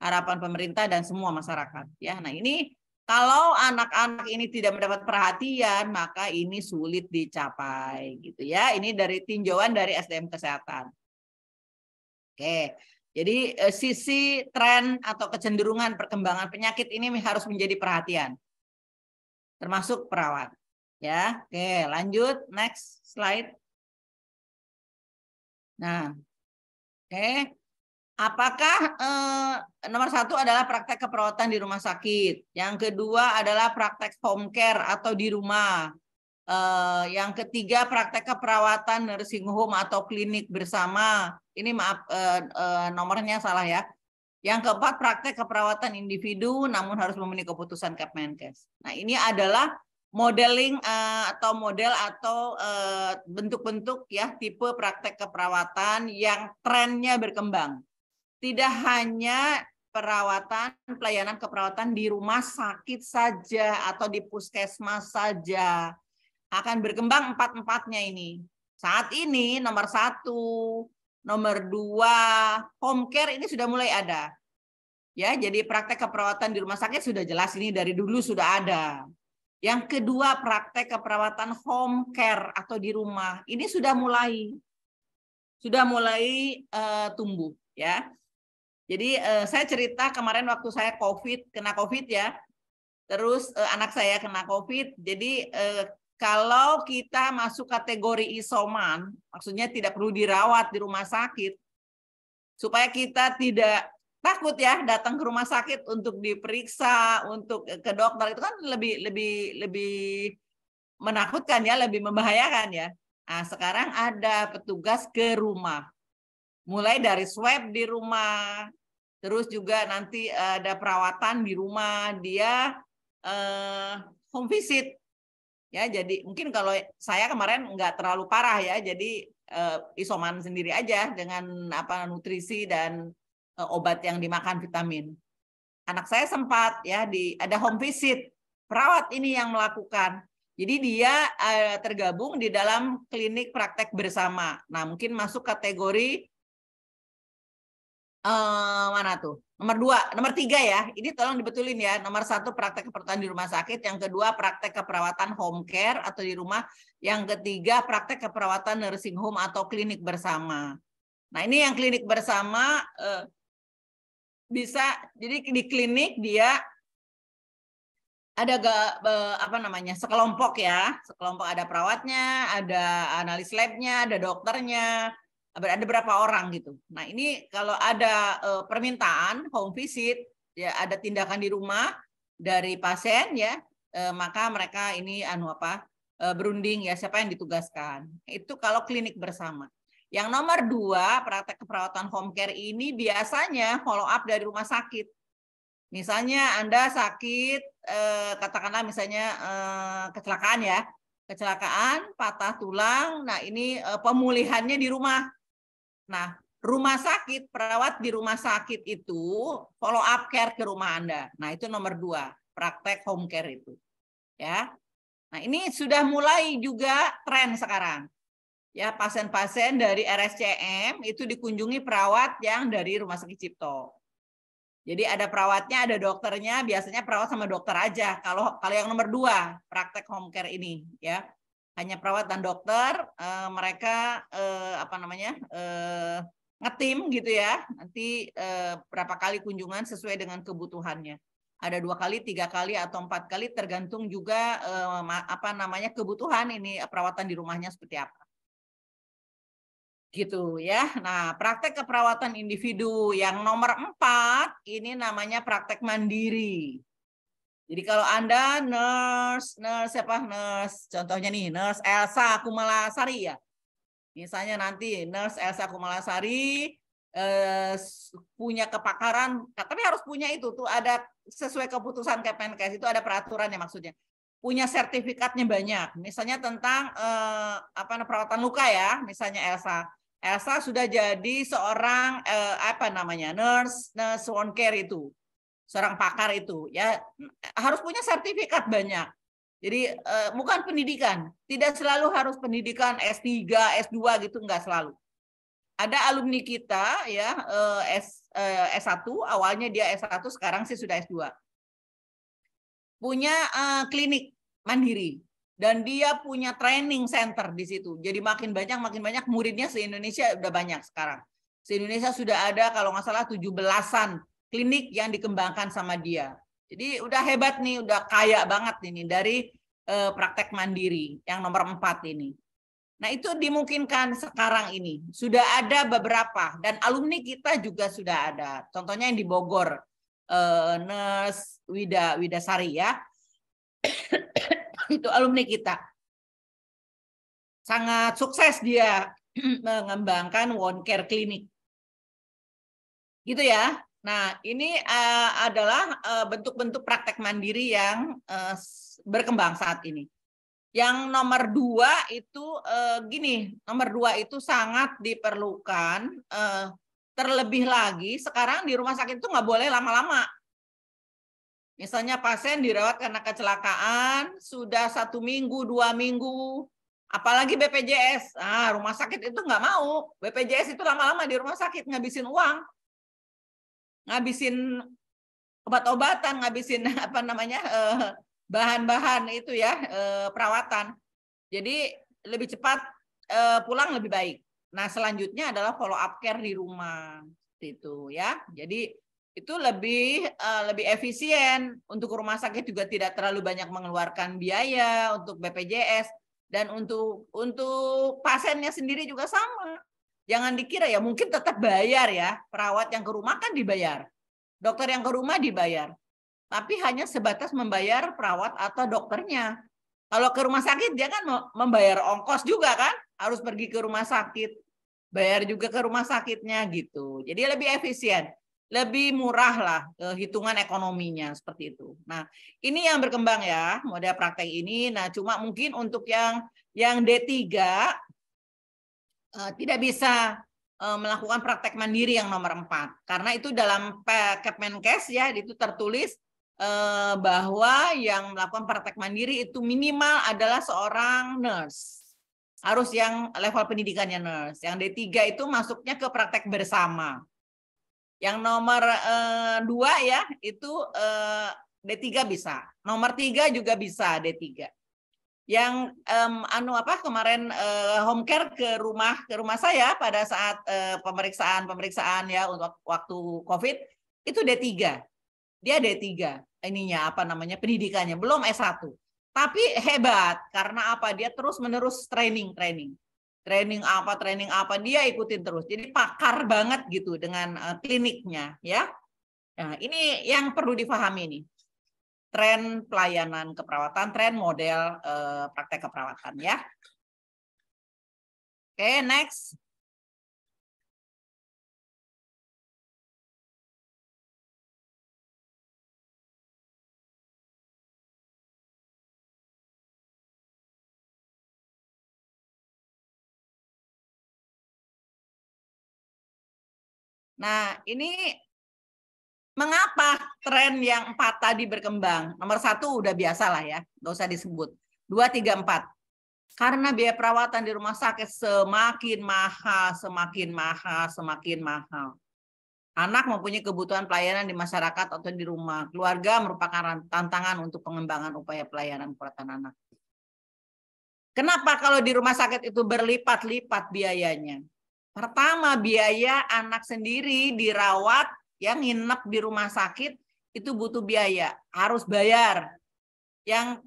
harapan pemerintah dan semua masyarakat, ya. Nah, ini kalau anak-anak ini tidak mendapat perhatian, maka ini sulit dicapai, gitu ya. Ini dari tinjauan dari SDM Kesehatan. Oke. Jadi sisi tren atau kecenderungan perkembangan penyakit ini harus menjadi perhatian, termasuk perawat. Ya, oke, lanjut next slide. Nah, oke, apakah nomor 1 adalah praktek keperawatan di rumah sakit, yang kedua adalah praktek home care atau di rumah. Yang ketiga praktek keperawatan nursing home atau klinik bersama. Ini maaf nomornya salah ya. Yang keempat praktek keperawatan individu namun harus memenuhi keputusan Kemenkes. Nah, ini adalah modeling atau model atau bentuk-bentuk ya tipe praktek keperawatan yang trennya berkembang. Tidak hanya perawatan, pelayanan keperawatan di rumah sakit saja atau di puskesmas saja. Akan berkembang empat-empatnya ini. Saat ini nomor 1, nomor 2, home care ini sudah mulai ada. Ya, jadi praktek keperawatan di rumah sakit sudah jelas ini dari dulu sudah ada. Yang kedua praktek keperawatan home care atau di rumah. Ini sudah mulai tumbuh ya. Jadi saya cerita kemarin waktu saya kena COVID ya. Terus anak saya kena COVID. Jadi kalau kita masuk kategori isoman, maksudnya tidak perlu dirawat di rumah sakit, supaya kita tidak takut ya datang ke rumah sakit untuk diperiksa, untuk ke dokter, itu kan lebih menakutkan ya, lebih membahayakan ya. Nah, sekarang ada petugas ke rumah, mulai dari swab di rumah, terus juga nanti ada perawatan di rumah, dia home visit. Ya, jadi mungkin kalau saya kemarin nggak terlalu parah ya, jadi isoman sendiri aja dengan nutrisi dan obat yang dimakan, vitamin. Anak saya sempat ya ada home visit, perawat ini yang melakukan. Jadi dia tergabung di dalam klinik praktek bersama. Nah, mungkin masuk kategori mana tuh? Nomor 3 ya. Ini tolong dibetulin ya. Nomor 1 praktek keperawatan di rumah sakit, yang kedua praktek keperawatan home care atau di rumah, yang ketiga praktek keperawatan nursing home atau klinik bersama. Nah, ini yang klinik bersama bisa jadi di klinik dia ada sekelompok ya. Sekelompok, ada perawatnya, ada analis labnya, ada dokternya. Ada berapa orang gitu. Nah, ini kalau ada permintaan home visit, ya ada tindakan di rumah dari pasien ya, maka mereka ini berunding ya siapa yang ditugaskan. Itu kalau klinik bersama. Yang nomor 2, praktek keperawatan home care ini biasanya follow up dari rumah sakit. Misalnya Anda sakit, katakanlah misalnya kecelakaan ya, kecelakaan, patah tulang. Nah, ini pemulihannya di rumah. Nah, rumah sakit, perawat di rumah sakit itu follow up care ke rumah Anda. Nah, itu nomor 2, praktek home care itu. Ya. Nah, ini sudah mulai juga tren sekarang. Ya, pasien-pasien dari RSCM itu dikunjungi perawat yang dari Rumah Sakit Cipto. Jadi ada perawatnya, ada dokternya, biasanya perawat sama dokter aja. Kalau yang nomor 2, praktek home care ini, ya. Hanya perawat dan dokter, mereka ngetim gitu ya. Nanti berapa kali kunjungan sesuai dengan kebutuhannya. Ada 2 kali, 3 kali atau 4 kali tergantung juga kebutuhan ini perawatan di rumahnya seperti apa. Gitu ya. Nah, praktek keperawatan individu yang nomor 4 ini namanya praktek mandiri. Jadi kalau Anda nurse, contohnya nih, nurse Elsa Kumalasari ya. Misalnya nanti nurse Elsa Kumalasari punya kepakaran, tapi harus punya itu tuh ada sesuai keputusan Kemenkes itu ada peraturannya maksudnya. Punya sertifikatnya banyak. Misalnya tentang perawatan luka ya, misalnya Elsa sudah jadi seorang nurse wound care itu, seorang pakar itu ya harus punya sertifikat banyak. Jadi bukan pendidikan, tidak selalu harus pendidikan S3, S2 gitu, enggak selalu. Ada alumni kita ya S1, awalnya dia S1, sekarang sih sudah S2. Punya klinik mandiri. Dan dia punya training center di situ. Jadi makin banyak muridnya se-Indonesia udah banyak sekarang. Se-Indonesia sudah ada kalau nggak salah 17-an klinik yang dikembangkan sama dia. Jadi udah hebat nih, udah kaya banget ini dari praktek mandiri yang nomor 4 ini. Nah itu dimungkinkan sekarang ini. Sudah ada beberapa dan alumni kita juga sudah ada. Contohnya yang di Bogor, Nurse Widasari ya. Itu alumni kita. Sangat sukses dia mengembangkan wound care clinic. Gitu ya. Nah, ini adalah bentuk-bentuk praktek mandiri yang berkembang saat ini. Yang nomor 2 itu nomor 2 itu sangat diperlukan, terlebih lagi sekarang di rumah sakit itu nggak boleh lama-lama. Misalnya pasien dirawat karena kecelakaan, sudah 1 minggu, 2 minggu, apalagi BPJS. Nah, rumah sakit itu nggak mau. BPJS itu lama-lama di rumah sakit, ngabisin uang. Ngabisin obat-obatan, ngabisin bahan-bahan itu ya, perawatan. Jadi lebih cepat pulang lebih baik. Nah, selanjutnya adalah follow up care di rumah. Itu ya. Jadi itu lebih efisien, untuk rumah sakit juga tidak terlalu banyak mengeluarkan biaya untuk BPJS, dan untuk pasiennya sendiri juga sama. Jangan dikira ya mungkin tetap bayar ya, perawat yang ke rumah kan dibayar, dokter yang ke rumah dibayar, tapi hanya sebatas membayar perawat atau dokternya. Kalau ke rumah sakit dia kan membayar ongkos juga kan, harus pergi ke rumah sakit, bayar juga ke rumah sakitnya gitu. Jadi lebih efisien, lebih murah lah hitungan ekonominya seperti itu. Nah, ini yang berkembang ya model praktek ini. Nah, cuma mungkin untuk yang D3 tidak bisa melakukan praktek mandiri yang nomor 4 karena itu dalam Kemenkes ya itu tertulis bahwa yang melakukan praktek mandiri itu minimal adalah seorang nurse. Harus yang level pendidikannya nurse. Yang D3 itu masuknya ke praktek bersama. Yang nomor 2 ya itu D3 bisa. Nomor 3 juga bisa D3. Yang kemarin home care ke rumah saya pada saat pemeriksaan ya untuk waktu COVID itu D3. Dia D3 ininya pendidikannya belum S1. Tapi hebat karena apa? Dia terus-menerus training apa dia ikutin terus. Jadi pakar banget gitu dengan kliniknya ya. Nah, ini yang perlu dipahami nih. Tren pelayanan keperawatan, tren model praktek keperawatan ya. Oke, next. Nah, ini mengapa tren yang 4 tadi berkembang? Nomor 1 udah biasa lah ya, nggak usah disebut. 2, 3, 4. Karena biaya perawatan di rumah sakit semakin mahal, semakin mahal, semakin mahal. Anak mempunyai kebutuhan pelayanan di masyarakat atau di rumah. Keluarga merupakan tantangan untuk pengembangan upaya pelayanan kesehatan anak. Kenapa kalau di rumah sakit itu berlipat-lipat biayanya? Pertama, biaya anak sendiri dirawat, yang nginep di rumah sakit itu butuh biaya, harus bayar. Yang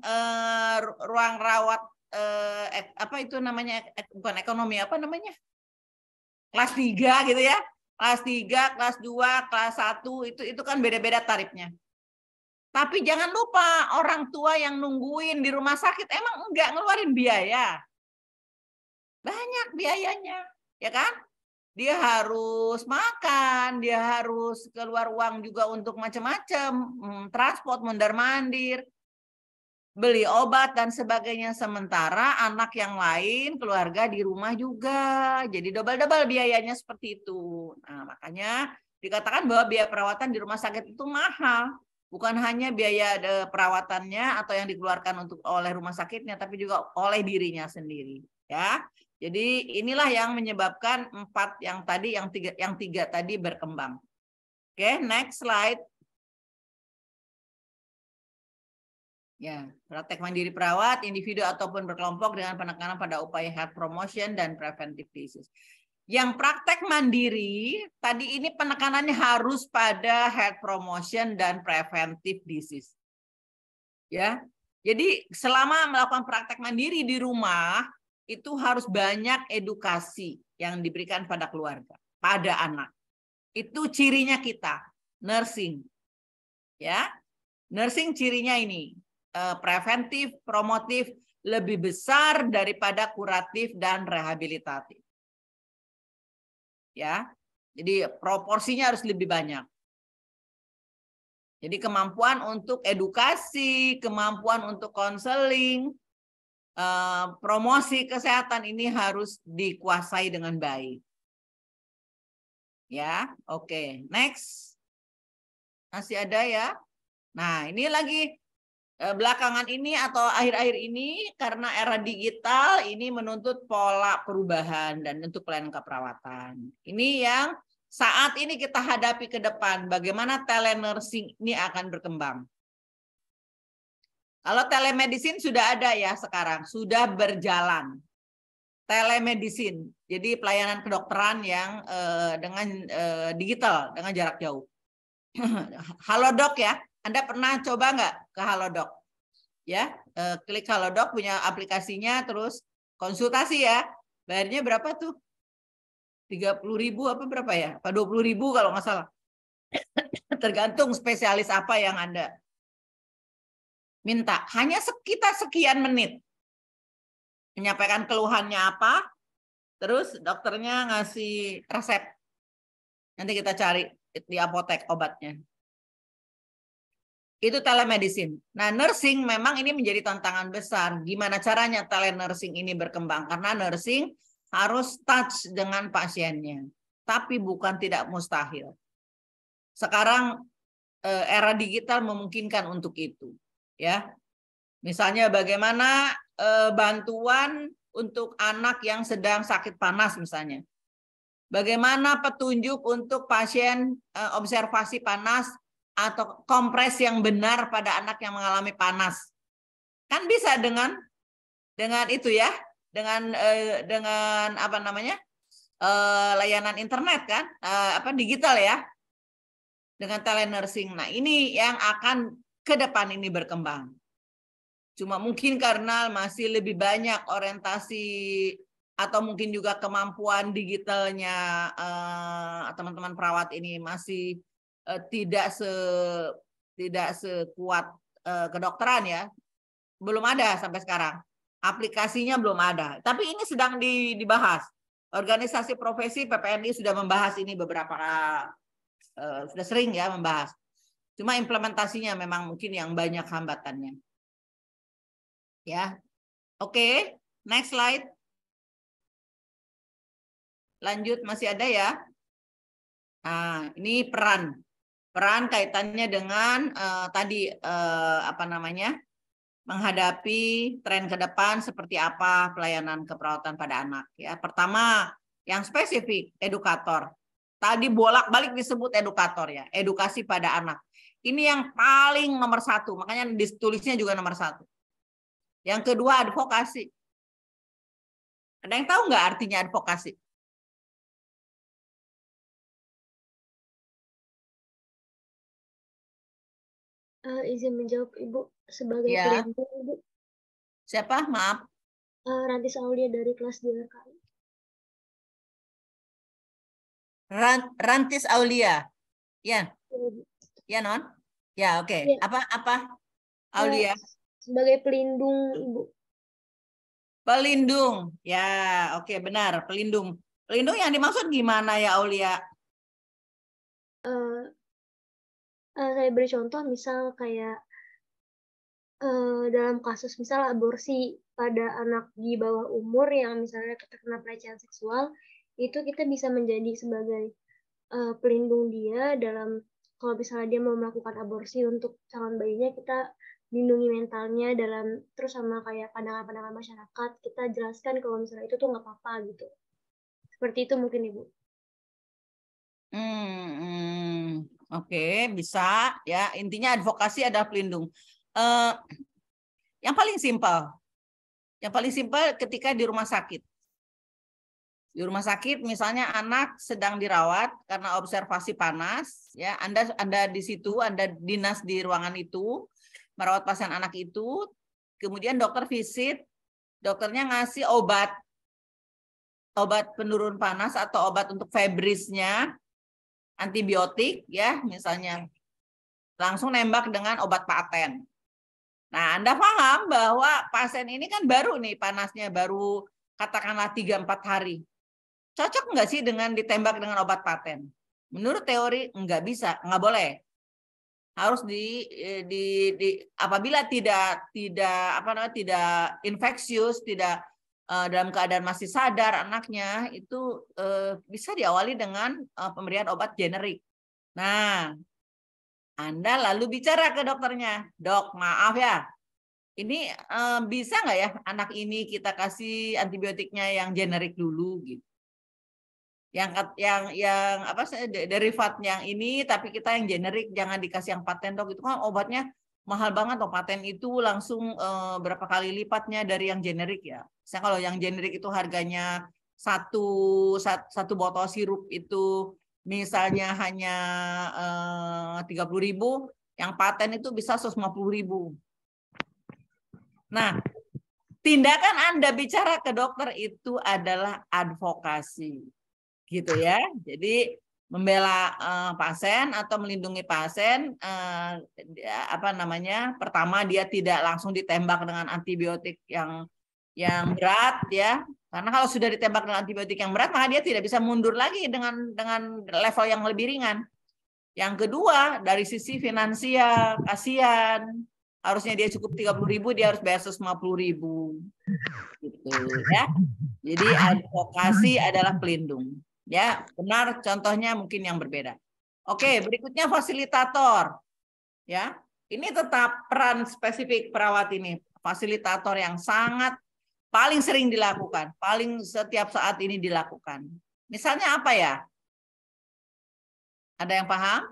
ruang rawat apa itu namanya, bukan ekonomi, apa namanya? Kelas 3 gitu ya. Kelas 3, kelas 2, kelas 1 itu kan beda-beda tarifnya. Tapi jangan lupa orang tua yang nungguin di rumah sakit emang enggak ngeluarin biaya. Banyak biayanya, ya kan? Dia harus makan, dia harus keluar uang juga untuk macam-macam, transport, mondar-mandir, beli obat dan sebagainya. Sementara anak yang lain, keluarga di rumah juga. Jadi double-double biayanya seperti itu. Nah, makanya dikatakan bahwa biaya perawatan di rumah sakit itu mahal. Bukan hanya biaya perawatannya atau yang dikeluarkan oleh rumah sakitnya, tapi juga oleh dirinya sendiri. Ya, jadi inilah yang menyebabkan 4 yang tadi, yang tiga tadi berkembang. Oke, next slide. Ya, praktek mandiri perawat, individu ataupun berkelompok dengan penekanan pada upaya health promotion dan preventive disease. Yang praktek mandiri, tadi ini penekanannya harus pada health promotion dan preventive disease. Ya, jadi selama melakukan praktek mandiri di rumah, itu harus banyak edukasi yang diberikan pada keluarga, pada anak. Itu cirinya kita, nursing. Ya, nursing cirinya ini, preventif, promotif, lebih besar daripada kuratif dan rehabilitatif. Ya, jadi proporsinya harus lebih banyak. Jadi kemampuan untuk edukasi, kemampuan untuk konseling, promosi kesehatan ini harus dikuasai dengan baik. Ya, oke. Next. Masih ada ya? Nah, ini lagi belakangan ini atau akhir-akhir ini karena era digital ini menuntut pola perubahan dan untuk pelayanan keperawatan. Ini yang saat ini kita hadapi ke depan, bagaimana telenursing ini akan berkembang. Kalau telemedicine sudah ada ya sekarang, sudah berjalan. Telemedicine, jadi pelayanan kedokteran yang dengan digital, dengan jarak jauh. Halodoc ya, Anda pernah coba nggak ke Halodoc? Ya, klik Halodoc, punya aplikasinya, terus konsultasi ya. Bayarnya berapa tuh? 30.000 apa berapa ya? Apa 20.000 kalau nggak salah. Tergantung spesialis apa yang Anda minta. Hanya sekitar sekian menit. Menyampaikan keluhannya apa, terus dokternya ngasih resep. Nanti kita cari di apotek obatnya. Itu telemedicine. Nah, nursing memang ini menjadi tantangan besar. Gimana caranya telenursing ini berkembang? Karena nursing harus touch dengan pasiennya. Tapi bukan tidak mustahil. Sekarang era digital memungkinkan untuk itu. Ya, misalnya bagaimana bantuan untuk anak yang sedang sakit panas misalnya. Bagaimana petunjuk untuk pasien observasi panas atau kompres yang benar pada anak yang mengalami panas. Kan bisa dengan itu ya, dengan apa namanya? Layanan internet kan, digital ya. Dengan telenursing. Nah, ini yang akan ke depan ini berkembang. Cuma mungkin karena masih lebih banyak orientasi atau mungkin juga kemampuan digitalnya teman-teman perawat ini masih tidak sekuat kedokteran ya. Belum ada sampai sekarang. Aplikasinya belum ada. Tapi ini sedang dibahas. Organisasi profesi PPNI sudah membahas ini beberapa sudah sering ya membahas. Cuma implementasinya memang mungkin yang banyak hambatannya. Ya. Oke, next slide. Lanjut, masih ada ya? Nah, ini peran. Peran kaitannya dengan tadi apa namanya? Menghadapi tren ke depan seperti apa pelayanan keperawatan pada anak ya. Pertama, yang spesifik edukator. Tadi bolak-balik disebut edukator ya, edukasi pada anak. Ini yang paling nomor 1, makanya ditulisnya juga nomor 1. Yang kedua, advokasi. Ada yang tahu nggak artinya advokasi? Izin menjawab Ibu sebagai Ya. pelindung Ibu. Siapa? Maaf. Rantis Aulia dari kelas 2 RKI. Rantis Aulia. Ya. Ya, Non? Ya, oke. Ya. Apa? Aulia. Sebagai pelindung Ibu. Pelindung. Ya, oke, benar. Pelindung. Pelindung yang dimaksud gimana ya, Aulia? Saya beri contoh misal kayak dalam kasus misal aborsi pada anak di bawah umur yang misalnya terkena pelecehan seksual, itu kita bisa menjadi sebagai pelindung dia dalam kalau misalnya dia mau melakukan aborsi untuk calon bayinya, kita lindungi mentalnya dalam terus sama kayak pandangan-pandangan masyarakat, kita jelaskan kalau misalnya itu tuh nggak apa-apa gitu. Seperti itu mungkin Ibu. Oke, bisa ya. Intinya advokasi adalah pelindung. Yang paling simpel ketika di rumah sakit. Di rumah sakit misalnya anak sedang dirawat karena observasi panas, ya Anda di situ, Anda dinas di ruangan itu, merawat pasien anak itu, kemudian dokter visit, dokternya ngasih obat penurun panas atau obat untuk febrisnya, antibiotik ya misalnya, langsung nembak dengan obat paten. Nah, Anda paham bahwa pasien ini kan baru nih panasnya, baru katakanlah 3-4 hari. Cocok nggak sih dengan ditembak dengan obat paten? Menurut teori nggak bisa, nggak boleh. Harus apabila tidak infeksius, tidak dalam keadaan masih sadar anaknya, itu bisa diawali dengan pemberian obat generik. Nah, Anda lalu bicara ke dokternya, dok maaf ya, ini bisa nggak ya anak ini kita kasih antibiotiknya yang generik dulu gitu. Yang apa derivat yang ini tapi kita yang generik, jangan dikasih yang paten dok, itu kan obatnya mahal banget loh, paten itu langsung berapa kali lipatnya dari yang generik ya. Misalnya kalau yang generik itu harganya satu botol sirup itu misalnya hanya 30.000, yang paten itu bisa 150.000. Nah, tindakan Anda bicara ke dokter itu adalah advokasi. Gitu ya. Jadi membela pasien atau melindungi pasien, pertama dia tidak langsung ditembak dengan antibiotik yang berat ya, karena kalau sudah ditembak dengan antibiotik yang berat maka dia tidak bisa mundur lagi dengan level yang lebih ringan. Yang kedua, dari sisi finansial, kasihan, harusnya dia cukup 30.000, dia harus bayar 150.000 gitu ya. Jadi advokasi adalah pelindung. Ya, benar, contohnya mungkin yang berbeda. Oke, berikutnya fasilitator. Ya, ini tetap peran spesifik perawat ini. Fasilitator yang sangat paling sering dilakukan, paling setiap saat ini dilakukan. Misalnya apa ya? Ada yang paham?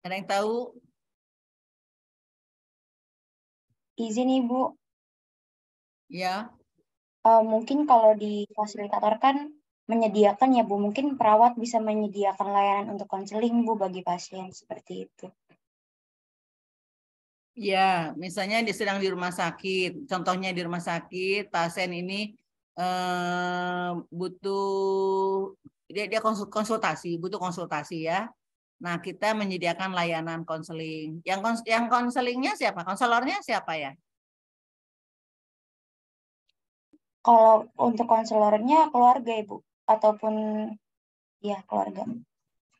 Ada yang tahu? Izin Ibu. Ya. Mungkin kalau di fasilitator kan menyediakan ya Bu, mungkin perawat bisa menyediakan layanan untuk konseling Bu bagi pasien seperti itu. Ya, misalnya dia sedang di rumah sakit, contohnya di rumah sakit, pasien ini butuh dia konsultasi, butuh konsultasi ya. Nah, kita menyediakan layanan konseling. Yang konselingnya siapa? Konselornya siapa ya? Kalau untuk konselornya keluarga Ibu ataupun ya keluarga.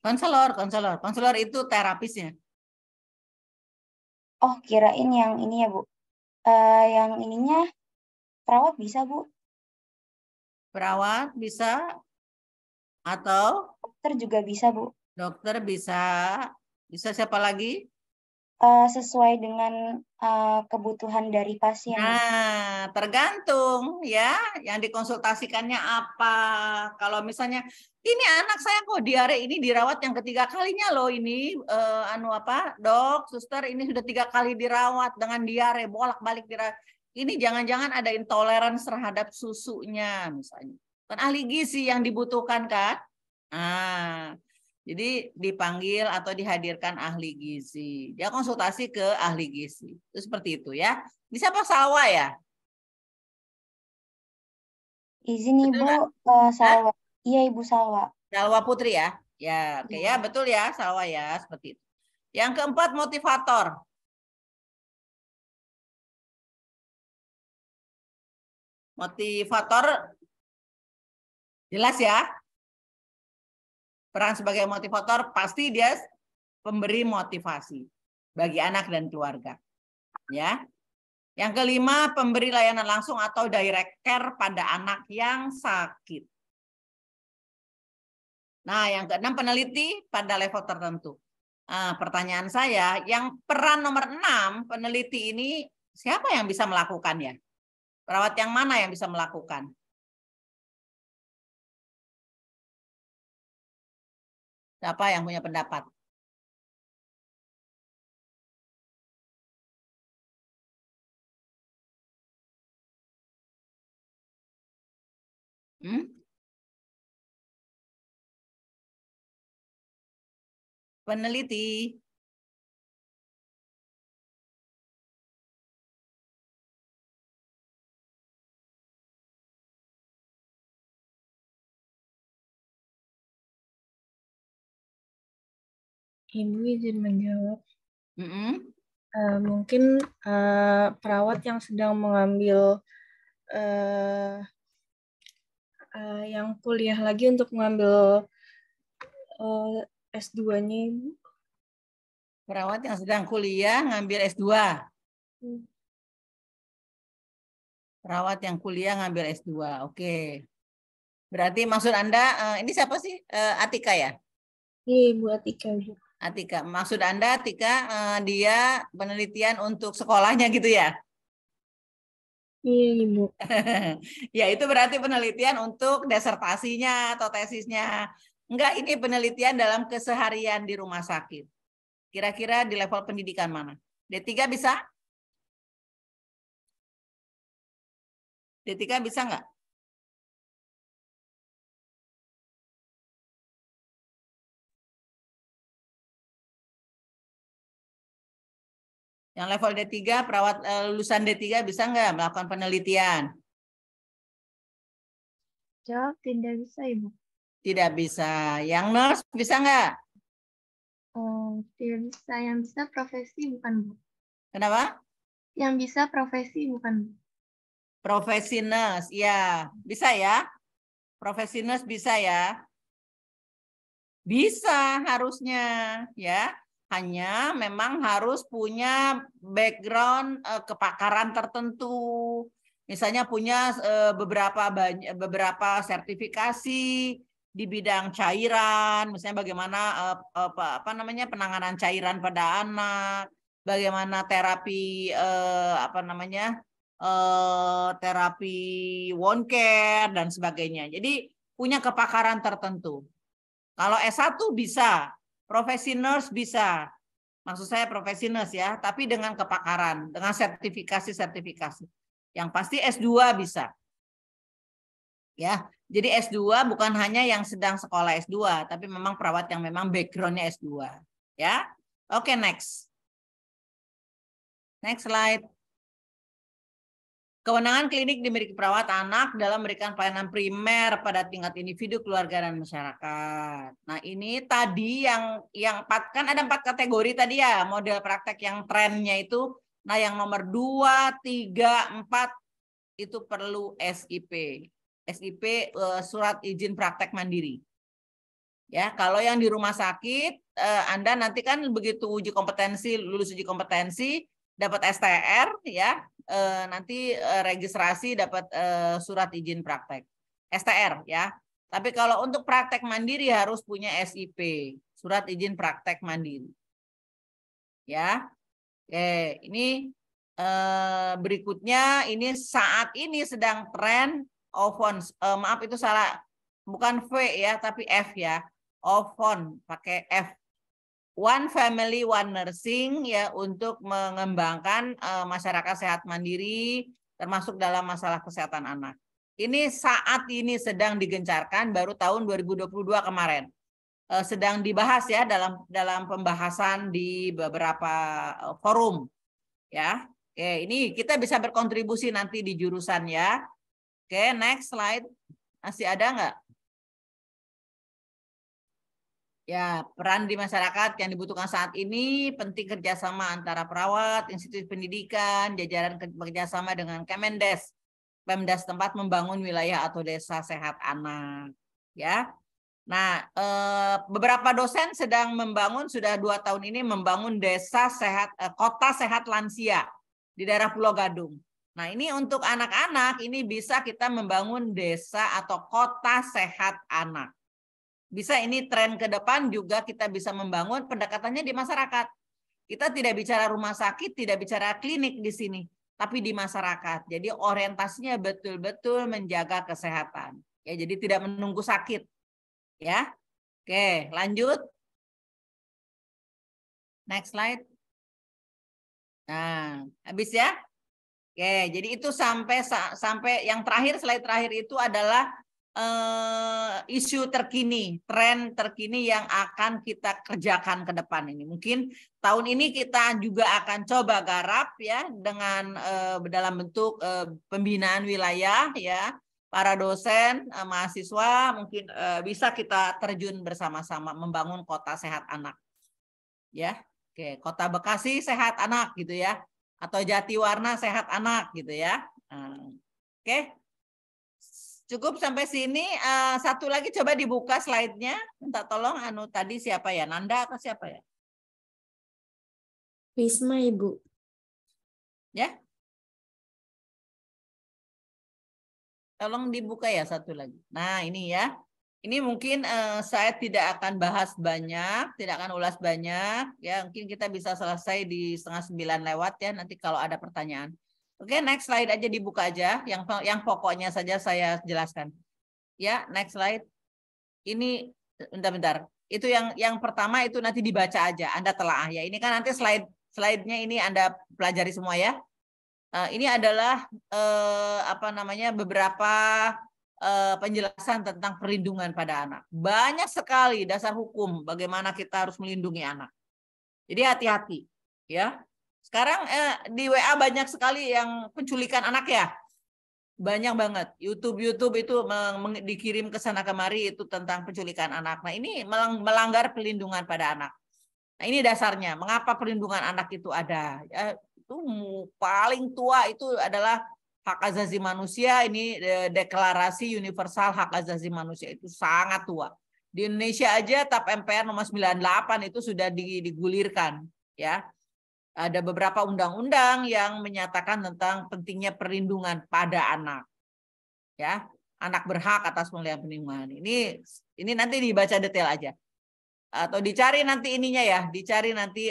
Konselor itu terapisnya. Oh, kirain yang ini ya Bu. Yang ininya perawat bisa Bu. Perawat bisa? Atau? Dokter juga bisa, Bu. Dokter bisa. Bisa siapa lagi? Sesuai dengan kebutuhan dari pasien. Nah, tergantung ya yang dikonsultasikannya apa. Kalau misalnya ini anak saya kok diare ini dirawat yang ketiga kalinya loh ini dok, suster ini sudah 3 kali dirawat dengan diare bolak-balik dirawat. Ini jangan-jangan ada intoleransi terhadap susunya misalnya. Kan ahli gizi yang dibutuhkan kan? Jadi dipanggil atau dihadirkan ahli gizi. Dia konsultasi ke ahli gizi. Itu seperti itu ya. Ini siapa Salwa ya? Izin Ibu, Salwa. Iya Ibu Salwa. Salwa Putri ya. Ya, oke ya, betul ya Salwa ya, seperti itu. Yang keempat motivator. Motivator jelas ya. Peran sebagai motivator pasti dia pemberi motivasi bagi anak dan keluarga. Ya. Yang kelima, pemberi layanan langsung atau direct care pada anak yang sakit. Nah, yang keenam, peneliti pada level tertentu. Pertanyaan saya, yang peran nomor 6, peneliti ini siapa yang bisa melakukannya? Perawat yang mana yang bisa melakukan? Siapa yang punya pendapat? Peneliti. Ibu izin menjawab. Mungkin perawat yang sedang mengambil yang kuliah lagi untuk mengambil S2-nya, Ibu. Perawat yang sedang kuliah ngambil S2. Perawat yang kuliah ngambil S2. Oke. Berarti maksud Anda, ini siapa sih? Atika ya? Iya, Ibu Atika. Atika. Maksud Anda, Atika, dia penelitian untuk sekolahnya gitu ya? Iya, Ibu. Ya, itu berarti penelitian untuk disertasinya atau tesisnya. Enggak, ini penelitian dalam keseharian di rumah sakit. Kira-kira di level pendidikan mana? D3 bisa? D3 bisa nggak? Yang level D3, perawat lulusan D3 bisa nggak melakukan penelitian? Jawab tidak bisa, Ibu. Tidak bisa. Yang nurse bisa nggak? Tidak bisa. Yang bisa profesi bukan, Bu. Kenapa? Yang bisa profesi bukan, Bu. Profesi nurse, ya. Bisa ya? Profesi nurse bisa ya? Bisa harusnya, ya. Hanya memang harus punya background kepakaran tertentu. Misalnya punya beberapa sertifikasi di bidang cairan, misalnya bagaimana penanganan cairan pada anak, bagaimana terapi terapi wound care dan sebagainya. Jadi punya kepakaran tertentu. Kalau S1 bisa, profesi nurse bisa. Maksud saya profesi nurse ya, tapi dengan kepakaran, dengan sertifikasi. Yang pasti S2 bisa. Ya, jadi S2 bukan hanya yang sedang sekolah S2, tapi memang perawat yang memang background-nya S2. Ya. Oke, next. Next slide. Kewenangan klinik dimiliki perawat anak dalam memberikan pelayanan primer pada tingkat individu, keluarga, dan masyarakat. Nah, ini tadi yang 4, kan ada 4 kategori tadi ya, model praktek yang trennya itu. Nah, yang nomor 2, 3, 4 itu perlu SIP. SIP surat izin praktek mandiri. Ya, kalau yang di rumah sakit, Anda nanti kan begitu uji kompetensi, lulus uji kompetensi, dapat STR ya. Nanti registrasi dapat surat izin praktek. STR ya. Tapi kalau untuk praktek mandiri harus punya SIP, surat izin praktek mandiri. Ya. Oke, ini berikutnya ini saat ini sedang tren OVON. Maaf itu salah, bukan V ya, tapi F ya. OVON pakai F. One Family One Nursing ya, untuk mengembangkan masyarakat sehat mandiri termasuk dalam masalah kesehatan anak. Ini saat ini sedang digencarkan, baru tahun 2022 kemarin. Sedang dibahas ya dalam pembahasan di beberapa forum ya. Oke, ini kita bisa berkontribusi nanti di jurusan ya. Oke, next slide. Masih ada nggak? Ya, peran di masyarakat yang dibutuhkan saat ini penting kerjasama antara perawat, institusi pendidikan, jajaran kerjasama dengan Kemendes, Pemdas tempat membangun wilayah atau desa sehat anak. Ya, nah beberapa dosen sedang membangun, sudah 2 tahun ini membangun desa sehat, kota sehat lansia di daerah Pulau Gadung. Nah ini untuk anak-anak ini bisa kita membangun desa atau kota sehat anak. Bisa ini tren ke depan juga kita bisa membangun pendekatannya di masyarakat. Kita tidak bicara rumah sakit, tidak bicara klinik di sini, tapi di masyarakat. Jadi orientasinya betul-betul menjaga kesehatan. Ya, jadi tidak menunggu sakit. Ya. Oke, lanjut. Next slide. Nah, habis ya. Oke, jadi itu sampai yang terakhir, slide terakhir itu adalah isu terkini, tren terkini yang akan kita kerjakan ke depan ini. Mungkin tahun ini kita juga akan coba garap ya dengan dalam bentuk pembinaan wilayah ya. Para dosen, mahasiswa mungkin bisa kita terjun bersama-sama membangun kota sehat anak. Ya. Oke, Kota Bekasi sehat anak gitu ya. Atau Jatiwarna sehat anak gitu ya. Oke. Cukup sampai sini. Satu lagi coba dibuka slide-nya. Minta tolong tadi siapa ya? Nanda atau siapa ya? Wisma, Ibu. Ya. Tolong dibuka ya satu lagi. Nah, ini ya. Ini mungkin saya tidak akan bahas banyak, tidak akan ulas banyak. Ya, mungkin kita bisa selesai di 8:30 lewat ya nanti kalau ada pertanyaan. Oke, next slide aja dibuka aja, yang pokoknya saja saya jelaskan. Ya, next slide. Ini bentar-bentar. Itu yang pertama itu nanti dibaca aja, Anda telaah ya. Ini kan nanti slide-nya ini Anda pelajari semua ya. Ini adalah beberapa penjelasan tentang perlindungan pada anak. Banyak sekali dasar hukum bagaimana kita harus melindungi anak. Jadi hati-hati ya. Sekarang di WA banyak sekali yang penculikan anak ya. Banyak banget. YouTube itu dikirim ke sana kemari itu tentang penculikan anak. Nah, ini melanggar perlindungan pada anak. Nah, ini dasarnya. Mengapa perlindungan anak itu ada? Ya, itu paling tua itu adalah hak asasi manusia. Ini Deklarasi Universal Hak Asasi Manusia, itu sangat tua. Di Indonesia aja TAP MPR nomor 98 itu sudah digulirkan ya. Ada beberapa undang-undang yang menyatakan tentang pentingnya perlindungan pada anak. Ya, anak berhak atas perlindungan. Ini nanti dibaca detail aja. Atau dicari nanti ininya ya, dicari nanti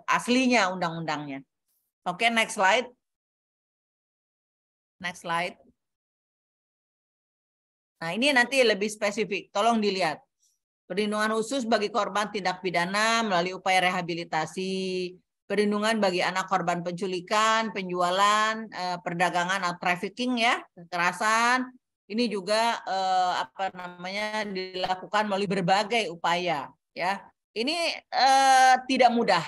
aslinya undang-undangnya. Oke, next slide. Next slide. Nah, ini nanti lebih spesifik. Tolong dilihat. Perlindungan khusus bagi korban tindak pidana melalui upaya rehabilitasi, perlindungan bagi anak korban penculikan, penjualan, perdagangan atau trafficking ya, kekerasan. Ini juga dilakukan melalui berbagai upaya ya. Ini tidak mudah.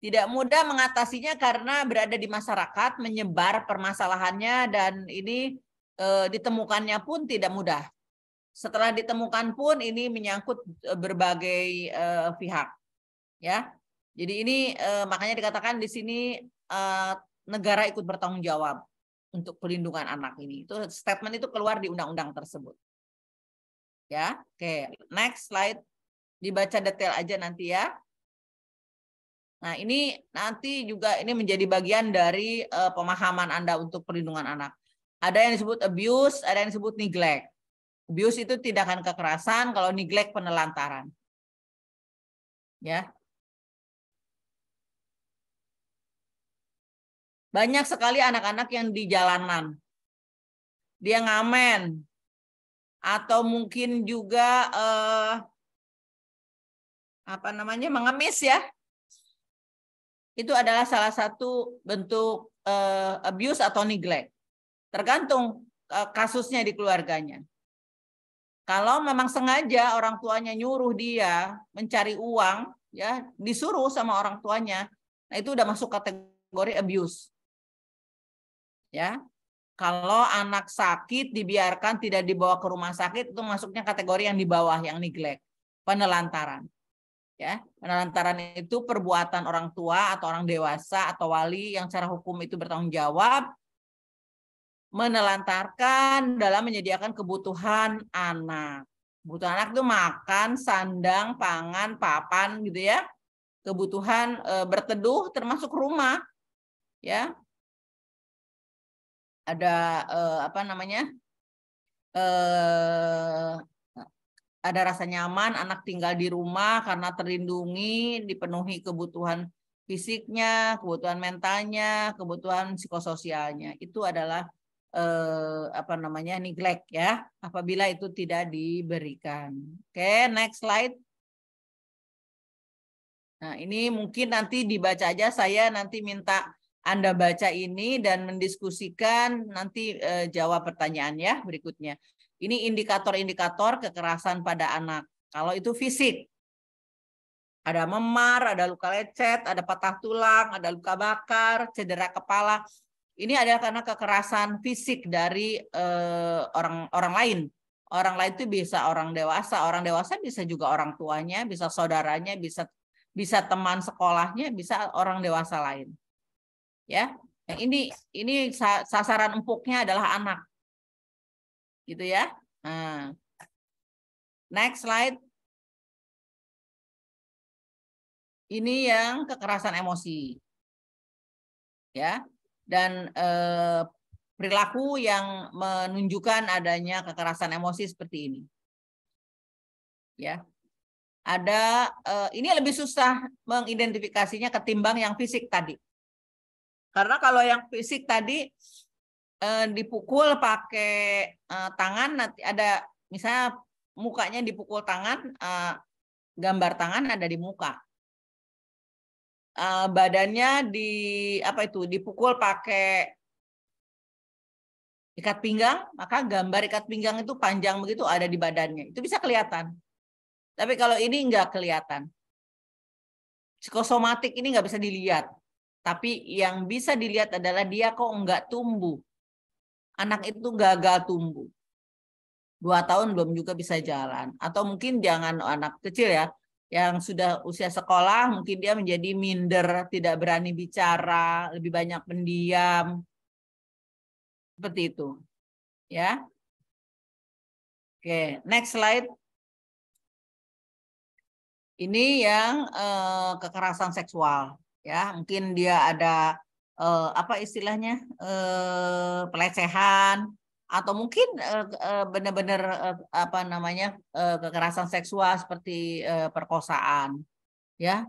Tidak mudah mengatasinya karena berada di masyarakat, menyebar permasalahannya, dan ini ditemukannya pun tidak mudah. Setelah ditemukan pun ini menyangkut berbagai pihak ya. Jadi ini makanya dikatakan di sini negara ikut bertanggung jawab untuk perlindungan anak ini. Itu statement itu keluar di undang-undang tersebut. Ya, oke. Next slide. Dibaca detail aja nanti ya. Nah, ini nanti juga ini menjadi bagian dari pemahaman Anda untuk perlindungan anak. Ada yang disebut abuse, ada yang disebut neglect. Abuse itu tindakan kekerasan, kalau neglect penelantaran. Ya. Banyak sekali anak-anak yang di jalanan. Dia ngamen. Atau mungkin juga mengemis ya. Itu adalah salah satu bentuk abuse atau neglect. Tergantung kasusnya di keluarganya. Kalau memang sengaja orang tuanya nyuruh dia mencari uang, ya disuruh sama orang tuanya, nah itu udah masuk kategori abuse. Ya, kalau anak sakit dibiarkan tidak dibawa ke rumah sakit, itu masuknya kategori yang di bawah, yang neglect, penelantaran. Ya, penelantaran itu perbuatan orang tua atau orang dewasa atau wali yang secara hukum itu bertanggung jawab menelantarkan dalam menyediakan kebutuhan anak. Kebutuhan anak itu makan, sandang, pangan, papan gitu ya. Kebutuhan berteduh termasuk rumah. Ya. Ada ada rasa nyaman anak tinggal di rumah karena terlindungi, dipenuhi kebutuhan fisiknya, kebutuhan mentalnya, kebutuhan psikososialnya. Itu adalah neglect ya, apabila itu tidak diberikan. Oke, next slide. Nah, ini mungkin nanti dibaca aja, saya nanti minta Anda baca ini dan mendiskusikan, nanti jawab pertanyaan ya berikutnya. Ini indikator-indikator kekerasan pada anak. Kalau itu fisik, ada memar, ada luka lecet, ada patah tulang, ada luka bakar, cedera kepala. Ini adalah karena kekerasan fisik dari orang lain. Orang lain itu bisa orang dewasa bisa juga orang tuanya, bisa saudaranya, bisa teman sekolahnya, bisa orang dewasa lain. Ya, ini sasaran empuknya adalah anak, gitu ya. Nah, next slide. Ini yang kekerasan emosi, ya. Dan perilaku yang menunjukkan adanya kekerasan emosi seperti ini. Ya. Ada ini lebih susah mengidentifikasinya ketimbang yang fisik tadi. Karena kalau yang fisik tadi dipukul pakai tangan, nanti ada misalnya mukanya dipukul tangan, gambar tangan ada di muka. Badannya dipukul pakai ikat pinggang, maka gambar ikat pinggang itu panjang begitu ada di badannya. Itu bisa kelihatan. Tapi kalau ini nggak kelihatan. Psikosomatik ini nggak bisa dilihat. Tapi yang bisa dilihat adalah dia kok nggak tumbuh. Anak itu gagal tumbuh. 2 tahun belum juga bisa jalan. Atau mungkin jangan anak kecil ya. Yang sudah usia sekolah, mungkin dia menjadi minder, tidak berani bicara, lebih banyak pendiam. Seperti itu. Ya. Oke, next slide. Ini yang kekerasan seksual. Ya, mungkin dia ada istilahnya pelecehan, atau mungkin benar-benar kekerasan seksual seperti perkosaan, ya.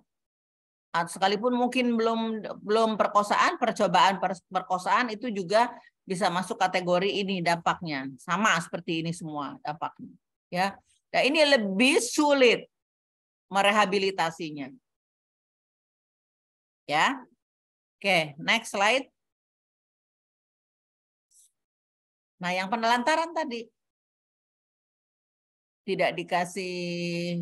Sekalipun mungkin belum perkosaan, percobaan perkosaan itu juga bisa masuk kategori ini dampaknya, sama seperti ini semua dampaknya, ya. Nah, ini lebih sulit merehabilitasinya, ya. Oke, next slide. Nah, yang penelantaran tadi tidak dikasih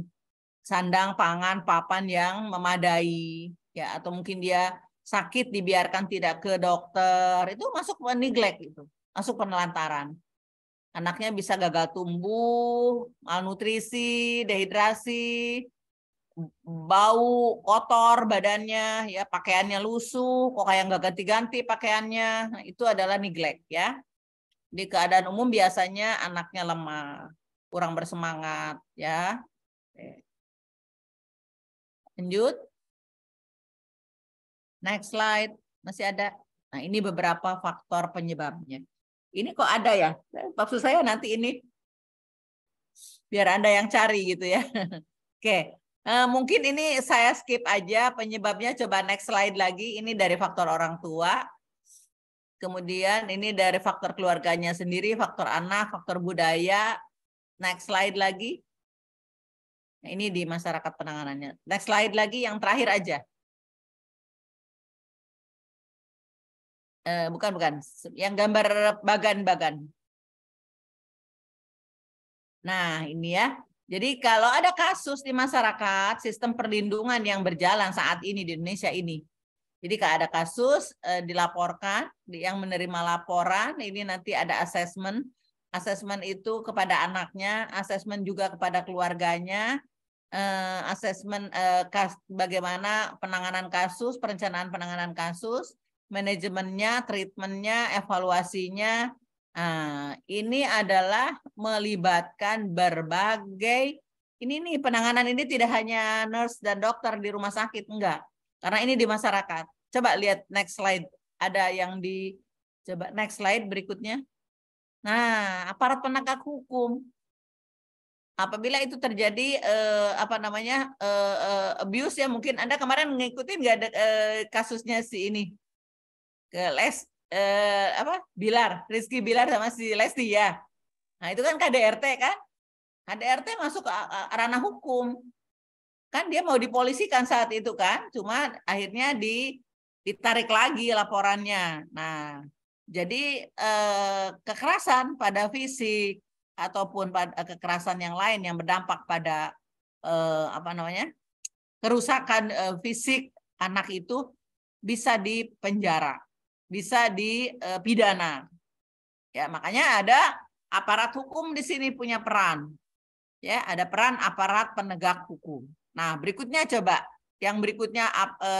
sandang, pangan, papan yang memadai, ya, atau mungkin dia sakit dibiarkan tidak ke dokter, itu masuk neglect, itu masuk penelantaran. Anaknya bisa gagal tumbuh, malnutrisi, dehidrasi, bau kotor badannya, ya, pakaiannya lusuh, kok kayak nggak ganti-ganti pakaiannya, nah, itu adalah neglect, ya. Di keadaan umum biasanya anaknya lemah, kurang bersemangat, ya. Oke. Lanjut. Next slide. Masih ada. Nah, ini beberapa faktor penyebabnya. Ini kok ada ya? Maksud saya nanti ini biar Anda yang cari gitu ya. Oke, mungkin ini saya skip aja penyebabnya. Coba next slide lagi. Ini dari faktor orang tua. Kemudian ini dari faktor keluarganya sendiri, faktor anak, faktor budaya. Next slide lagi. Nah, ini di masyarakat penanganannya. Next slide lagi, yang terakhir aja. Bukan. Yang gambar bagan-bagan. Nah, ini ya. Jadi kalau ada kasus di masyarakat, sistem perlindungan yang berjalan saat ini di Indonesia ini. Jadi kalau ada kasus dilaporkan, yang menerima laporan, ini nanti ada assessment. Assessment itu kepada anaknya, assessment juga kepada keluarganya, assessment bagaimana penanganan kasus, perencanaan penanganan kasus, manajemennya, treatmentnya, evaluasinya. Nah, ini adalah melibatkan berbagai, ini nih penanganan ini tidak hanya nurse dan dokter di rumah sakit, enggak. Karena ini di masyarakat. Coba lihat next slide. Ada yang coba next slide berikutnya. Nah, aparat penegak hukum. Apabila itu terjadi abuse ya, mungkin Anda kemarin ngikutin nggak ada kasusnya si ini ke Bilar, Rizky Bilar sama si Lesti ya. Nah, itu kan KDRT kan? KDRT masuk ke ranah hukum. Kan dia mau dipolisikan saat itu kan, cuma akhirnya ditarik lagi laporannya. Nah, jadi kekerasan pada fisik ataupun pada kekerasan yang lain yang berdampak pada kerusakan fisik anak itu bisa dipenjara, bisa dipidana. Ya, makanya ada aparat hukum di sini punya peran. Ya, ada peran aparat penegak hukum. Nah, berikutnya coba. Yang berikutnya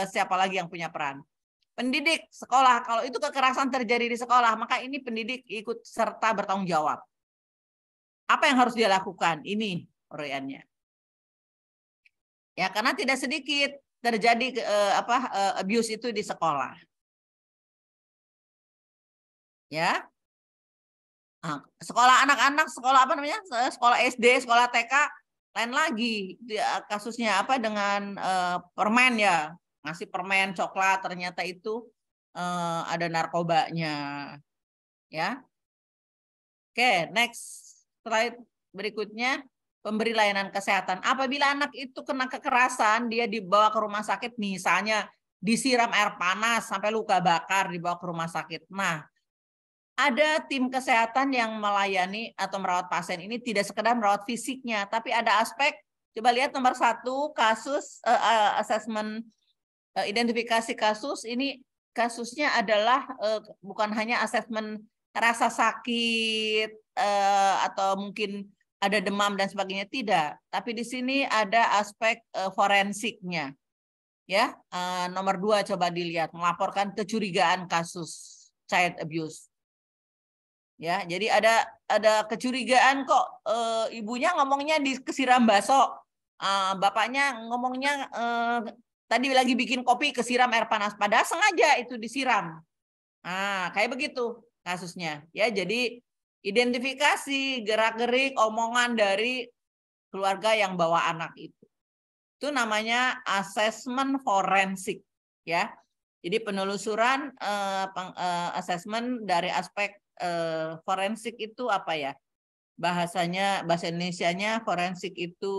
siapa lagi yang punya peran? Pendidik sekolah. Kalau itu kekerasan terjadi di sekolah, maka ini pendidik ikut serta bertanggung jawab. Apa yang harus dia lakukan? Ini uraiannya. Ya, karena tidak sedikit terjadi abuse itu di sekolah. Ya. Nah, sekolah anak-anak, sekolah SD, sekolah TK, lain lagi kasusnya dengan permen ya, ngasih permen coklat ternyata itu ada narkobanya ya. Oke, next slide berikutnya, pemberi layanan kesehatan. Apabila anak itu kena kekerasan, dia dibawa ke rumah sakit, misalnya disiram air panas sampai luka bakar, dibawa ke rumah sakit. Nah, ada tim kesehatan yang melayani atau merawat pasien ini tidak sekedar merawat fisiknya, tapi ada aspek, coba lihat nomor 1, kasus assessment, identifikasi kasus. Ini kasusnya adalah bukan hanya assessment rasa sakit atau mungkin ada demam dan sebagainya, tidak. Tapi di sini ada aspek forensiknya. Ya, nomor 2 coba dilihat, melaporkan kecurigaan kasus child abuse. Ya, jadi ada kecurigaan kok ibunya ngomongnya kesiram bakso, bapaknya ngomongnya tadi lagi bikin kopi kesiram air panas, padahal sengaja itu disiram. Nah, kayak begitu kasusnya. Ya, jadi identifikasi gerak-gerik omongan dari keluarga yang bawa anak itu. Itu namanya asesmen forensik, ya. Jadi penelusuran asesmen dari aspek forensik itu apa ya? Bahasanya, bahasa Indonesianya forensik itu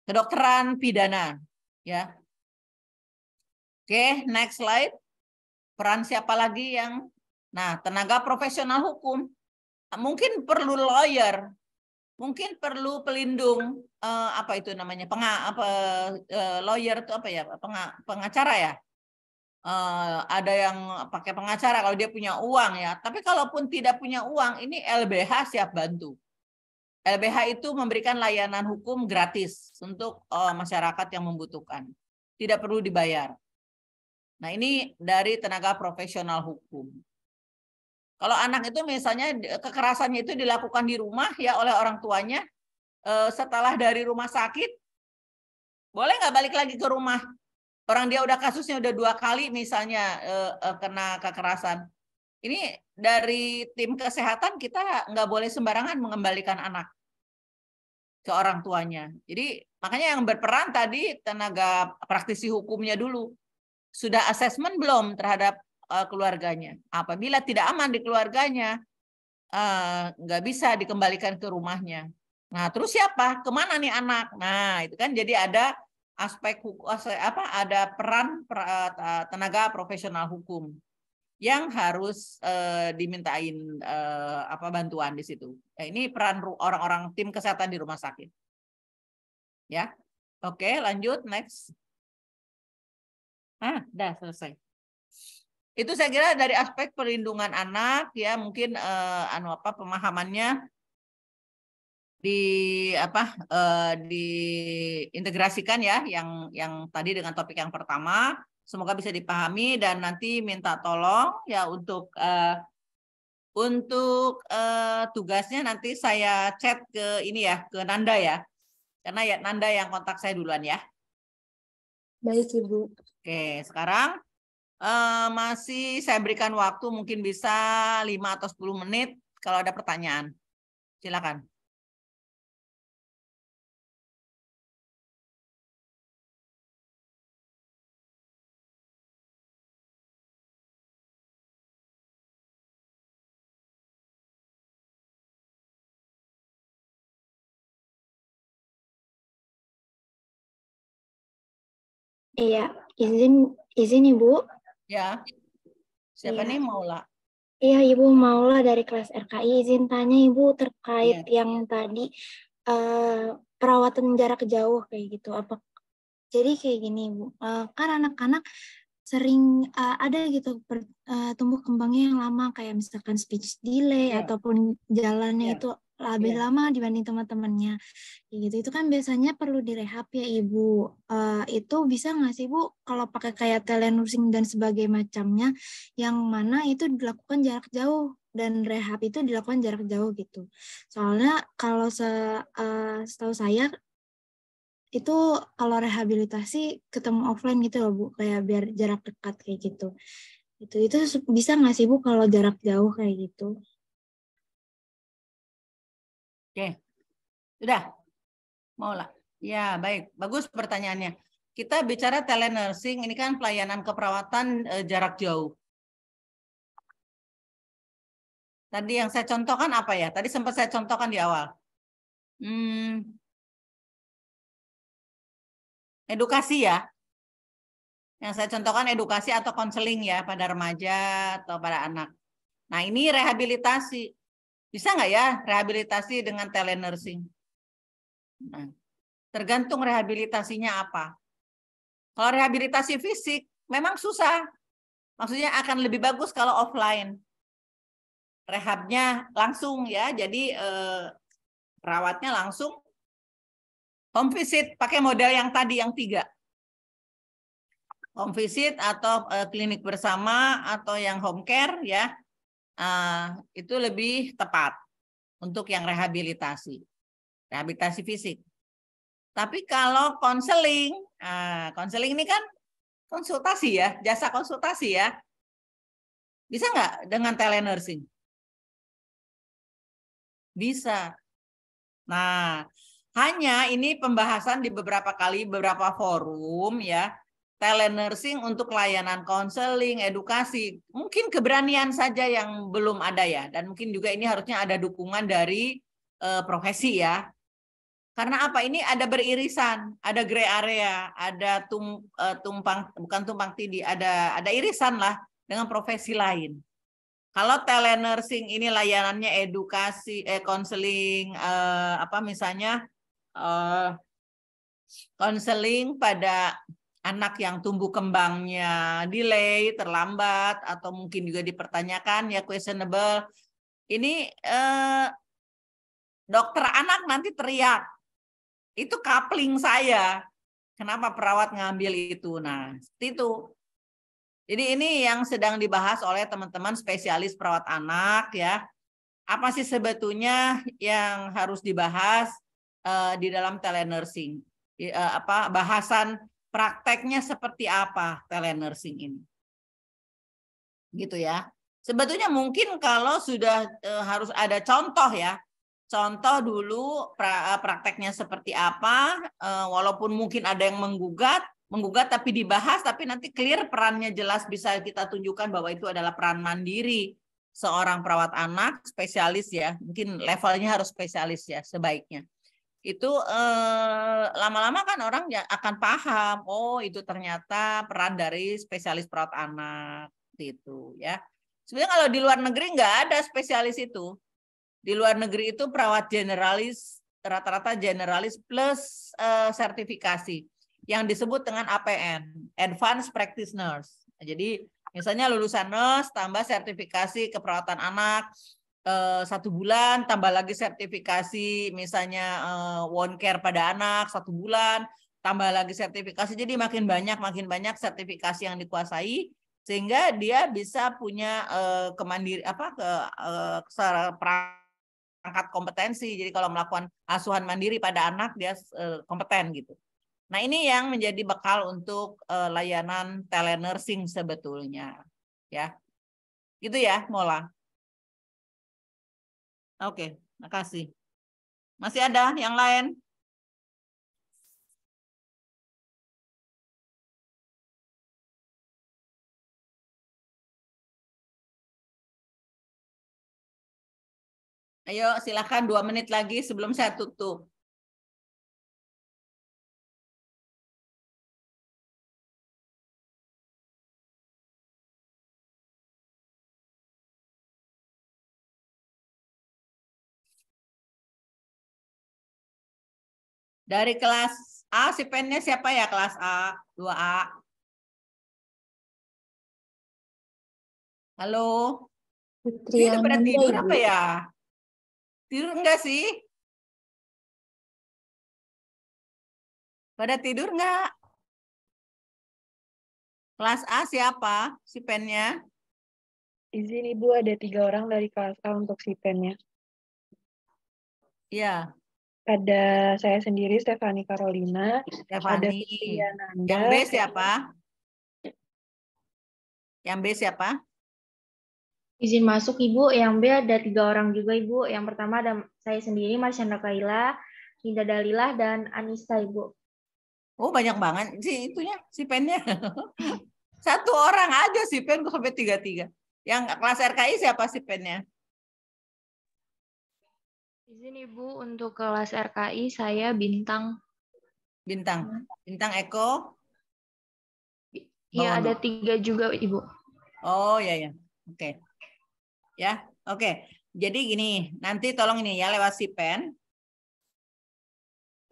kedokteran pidana, ya. Oke, next slide. Peran siapa lagi yang tenaga profesional hukum. Mungkin perlu lawyer, mungkin perlu pelindung, lawyer itu apa ya? Pengacara ya. Ada yang pakai pengacara kalau dia punya uang ya. Tapi kalaupun tidak punya uang, ini LBH siap bantu. LBH itu memberikan layanan hukum gratis untuk masyarakat yang membutuhkan. Tidak perlu dibayar. Nah, ini dari tenaga profesional hukum. Kalau anak itu misalnya kekerasannya itu dilakukan di rumah ya oleh orang tuanya, setelah dari rumah sakit, boleh nggak balik lagi ke rumah? Orang dia udah kasusnya udah 2 kali misalnya kena kekerasan. Ini dari tim kesehatan kita nggak boleh sembarangan mengembalikan anak ke orang tuanya. Jadi makanya yang berperan tadi tenaga praktisi hukumnya dulu. Sudah asesmen belum terhadap keluarganya? Apabila tidak aman di keluarganya, nggak bisa dikembalikan ke rumahnya. Nah, terus siapa? Kemana nih anak? Nah, itu kan jadi ada aspek ada peran tenaga profesional hukum yang harus dimintain bantuan di situ. Nah, ini peran orang-orang tim kesehatan di rumah sakit. Ya, oke, lanjut next. Udah selesai. Itu saya kira dari aspek perlindungan anak ya, mungkin pemahamannya diintegrasikan ya, yang tadi dengan topik yang pertama. Semoga bisa dipahami dan nanti minta tolong ya untuk tugasnya nanti saya chat ke ini ya, ke Nanda ya. Karena ya Nanda yang kontak saya duluan ya. Baik, Ibu. Oke, sekarang masih saya berikan waktu mungkin bisa 5 atau 10 menit kalau ada pertanyaan. Silakan. Iya, izin Ibu. Ya. Siapa nih Maula? Iya, Ibu Maula dari kelas RKI. Izin tanya Ibu terkait yang tadi perawatan jarak jauh kayak gitu. Jadi kayak gini Ibu, kan anak-anak sering ada gitu tumbuh kembangnya yang lama kayak misalkan speech delay ataupun jalannya itu lebih lama dibanding teman-temannya. Gitu. Itu kan biasanya perlu direhab ya Ibu. Itu bisa nggak sih Bu kalau pakai kayak telenursing dan sebagainya macamnya yang mana itu dilakukan jarak jauh dan rehab itu dilakukan jarak jauh gitu. Soalnya kalau setahu saya itu kalau rehabilitasi ketemu offline gitu loh Bu, kayak biar jarak dekat kayak gitu. Itu bisa nggak sih Bu kalau jarak jauh kayak gitu? Oke, sudah. Maula. Ya, baik. Bagus pertanyaannya. Kita bicara telenursing, ini kan pelayanan keperawatan jarak jauh. Tadi yang saya contohkan apa ya? Tadi sempat saya contohkan di awal. Edukasi ya. Yang saya contohkan edukasi atau konseling ya pada remaja atau pada anak. Nah, ini rehabilitasi. Bisa nggak ya rehabilitasi dengan telenursing? Nah, tergantung rehabilitasinya apa. Kalau rehabilitasi fisik memang susah. Maksudnya akan lebih bagus kalau offline. Rehabnya langsung ya. Jadi perawatnya langsung home visit pakai model yang tadi yang 3. Home visit atau klinik bersama atau yang home care ya. Itu lebih tepat untuk yang rehabilitasi fisik. Tapi kalau konseling, konseling ini kan konsultasi ya, jasa konsultasi ya. Bisa nggak dengan telenursing? Bisa. Nah, hanya ini pembahasan di beberapa forum ya. Telenursing untuk layanan konseling, edukasi, mungkin keberanian saja yang belum ada ya, dan mungkin juga ini harusnya ada dukungan dari profesi ya. Karena apa? Ini ada beririsan, ada gray area, ada bukan tumpang tindih, ada irisan lah dengan profesi lain. Kalau telenursing ini layanannya edukasi, konseling, misalnya konseling pada anak yang tumbuh kembangnya delay, terlambat, atau mungkin juga dipertanyakan ya questionable. Ini dokter anak nanti teriak, itu coupling saya. Kenapa perawat ngambil itu? Nah, seperti itu. Jadi ini yang sedang dibahas oleh teman-teman spesialis perawat anak ya. Apa sih sebetulnya yang harus dibahas di dalam telenursing? Bahasan prakteknya seperti apa telenursing ini? Gitu ya. Sebetulnya mungkin kalau sudah harus ada contoh ya. Contoh dulu prakteknya seperti apa, walaupun mungkin ada yang menggugat tapi dibahas, tapi nanti clear perannya jelas bisa kita tunjukkan bahwa itu adalah peran mandiri seorang perawat anak, spesialis ya, mungkin levelnya harus spesialis ya sebaiknya. Itu lama-lama kan orang ya akan paham, oh itu ternyata peran dari spesialis perawat anak, gitu ya. Sebenarnya kalau di luar negeri nggak ada spesialis itu. Di luar negeri itu perawat generalis, rata-rata generalis plus sertifikasi yang disebut dengan APN, Advanced Practice Nurse. Jadi misalnya lulusan nurse tambah sertifikasi keperawatan anak 1 bulan, tambah lagi sertifikasi misalnya wound care pada anak 1 bulan, tambah lagi sertifikasi. Jadi makin banyak sertifikasi yang dikuasai sehingga dia bisa punya kemandiri perangkat kompetensi. Jadi kalau melakukan asuhan mandiri pada anak dia kompeten gitu. Nah, ini yang menjadi bekal untuk layanan telenursing sebetulnya. Ya. Gitu ya, Mola. Oke, makasih. Masih ada yang lain? Ayo, silakan 2 menit lagi sebelum saya tutup. Dari kelas A, si pennya siapa ya? Kelas A, 2A. Halo? Dia udah pada tidur apa ya? Tidur enggak sih? Pada tidur enggak? Kelas A siapa si pennya? Izin Ibu, ada 3 orang dari kelas A untuk si pennya. Iya. Ada saya sendiri, Stefani Carolina. Ada Stefani. Fitriananda. Yang B siapa? Yang B siapa? Izin masuk Ibu, yang B ada 3 orang juga Ibu. Yang pertama ada saya sendiri, Marsyanda Kaila, Linda Dalilah, dan Anissa Ibu. Oh banyak banget sih itunya, si pennya. 1 orang aja si pen sampai 3. Yang kelas RKI siapa si pennya? Izin Ibu, untuk kelas RKI saya Bintang. Bintang Eko? Iya, ada 3 juga Ibu. Oh ya. Oke. Ya, oke. Jadi gini, nanti tolong ini ya lewat si pen.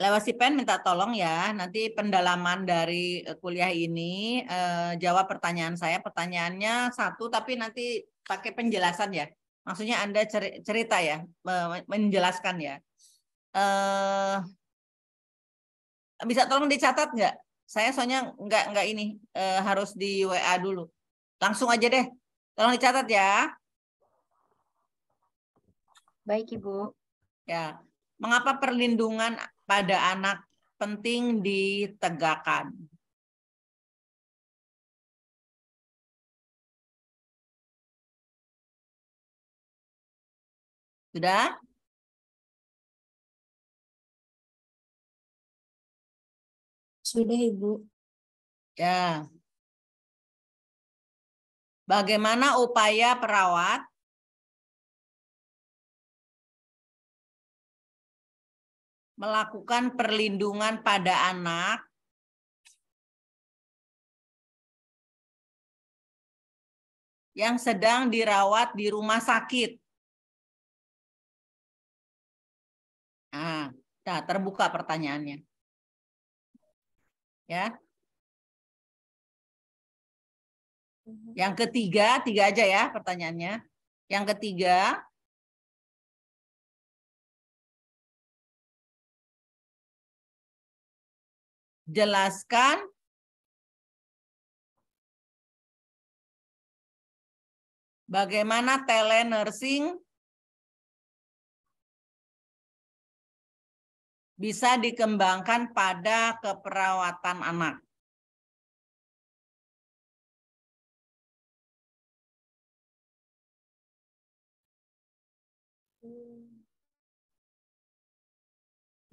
Lewat si pen minta tolong ya, nanti pendalaman dari kuliah ini jawab pertanyaan saya. Pertanyaannya 1 tapi nanti pakai penjelasan ya. Maksudnya Anda cerita ya, menjelaskan ya. Bisa tolong dicatat nggak? Saya soalnya nggak ini harus di WA dulu. Langsung aja deh. Tolong dicatat ya. Baik, Ibu. Ya. Mengapa perlindungan pada anak penting ditegakkan? Sudah? Sudah, Ibu. Ya. Bagaimana upaya perawat melakukan perlindungan pada anak yang sedang dirawat di rumah sakit? Nah, terbuka pertanyaannya. Ya. Yang ketiga, 3 aja ya pertanyaannya. Yang ketiga, jelaskan bagaimana telenursing bisa dikembangkan pada keperawatan anak.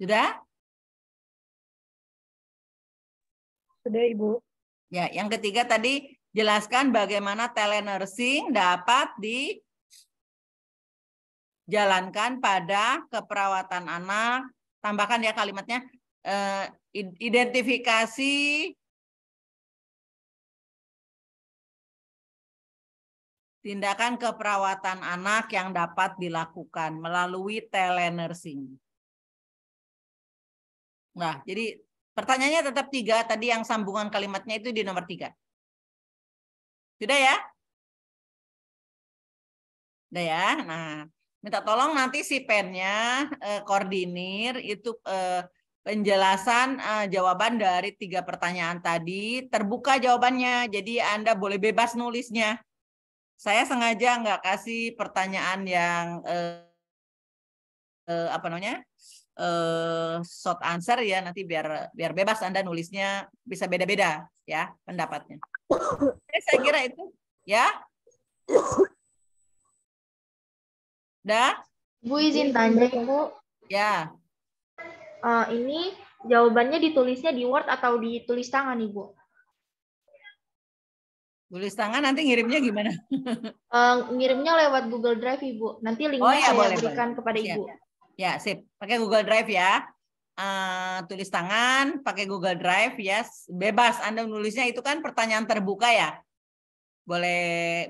Sudah? Sudah, Ibu. Ya, yang ketiga tadi jelaskan bagaimana telenursing dapat dijalankan pada keperawatan anak. Tambahkan ya kalimatnya, identifikasi tindakan keperawatan anak yang dapat dilakukan melalui telenursing. Nah, jadi pertanyaannya tetap 3, tadi yang sambungan kalimatnya itu di nomor 3. Sudah ya? Udah ya? Nah, minta tolong nanti si pennya koordinir itu penjelasan jawaban dari 3 pertanyaan tadi. Terbuka jawabannya, jadi Anda boleh bebas nulisnya. Saya sengaja nggak kasih pertanyaan yang apa namanya short answer ya, nanti biar bebas Anda nulisnya, bisa beda-beda ya pendapatnya. Saya kira itu ya. Dah? Bu izin tanya Ibu. Ya. Ini jawabannya ditulisnya di Word atau ditulis tangan Ibu? Tulis tangan, nanti ngirimnya gimana? Ngirimnya lewat Google Drive Ibu. Nanti linknya Oh ya, saya boleh, berikan boleh. kepada Siap. Ibu. Ya, sip. Pakai Google Drive ya. Tulis tangan, pakai Google Drive ya. Bebas Anda nulisnya, itu kan pertanyaan terbuka ya. Boleh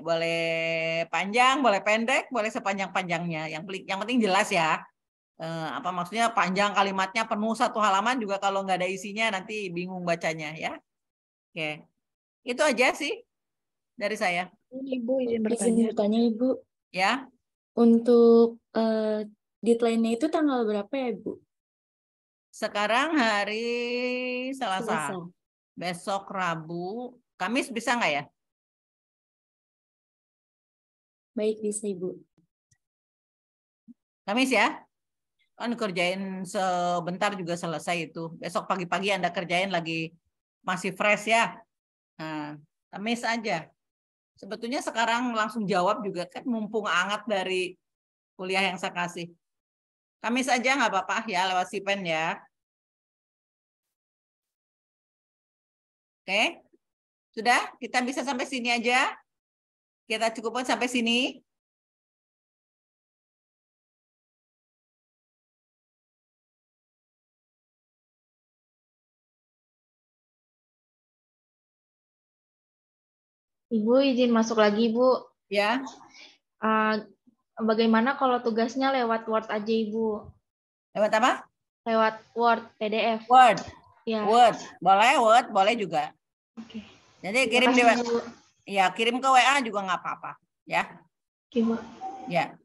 panjang, boleh pendek, boleh sepanjang-panjangnya. Yang penting jelas ya. Apa maksudnya panjang kalimatnya penuh 1 halaman juga kalau nggak ada isinya nanti bingung bacanya ya. Oke. Itu aja sih dari saya. Ibu izin Izin bertanya. bertanya, Ibu. Ya. Untuk deadline-nya itu tanggal berapa ya, Bu? Sekarang hari Selasa. Selasa. Besok Rabu. Kamis bisa nggak ya? Baik, bisa, Ibu. Kamis ya? Kan kerjain sebentar juga selesai itu. Besok pagi-pagi Anda kerjain lagi masih fresh ya. Nah, Kamis aja. Sebetulnya sekarang langsung jawab juga kan mumpung hangat dari kuliah yang saya kasih. Kamis aja nggak apa-apa ya lewat Sipen ya. Oke? Sudah? Kita bisa sampai sini aja? Kita cukupkan sampai sini? Ibu izin masuk lagi, Bu. Ya. Bagaimana kalau tugasnya lewat Word aja, Ibu? Lewat apa? Lewat Word, PDF. Word. Ya. Word. Word, boleh juga. Oke. Jadi Terima kirim di kasih, Bu. ya, kirim ke WA juga nggak apa-apa, ya. Oke, Bu. Ya.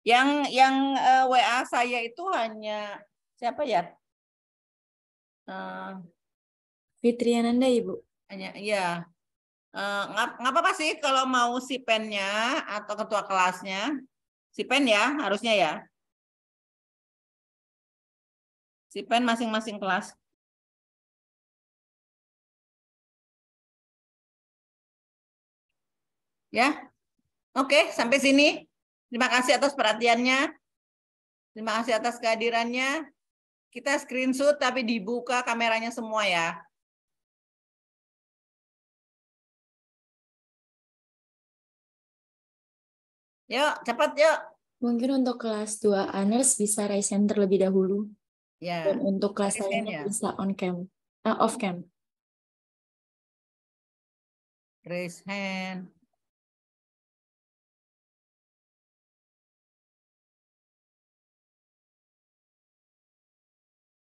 Yang WA saya itu hanya siapa ya? Fitriananda, Ibu. Hanya iya. Nggak apa-apa sih kalau mau si pennya atau ketua kelasnya. Si pen ya, harusnya ya. Si pen masing-masing kelas. Ya. Oke, sampai sini. Terima kasih atas perhatiannya. Terima kasih atas kehadirannya. Kita screenshot tapi dibuka kameranya semua ya. Yuk, cepat yuk. Mungkin untuk kelas 2 honors bisa raise hand terlebih dahulu. Ya. Dan untuk kelas Raise hand lainnya ya. bisa on cam, off cam. Raise hand.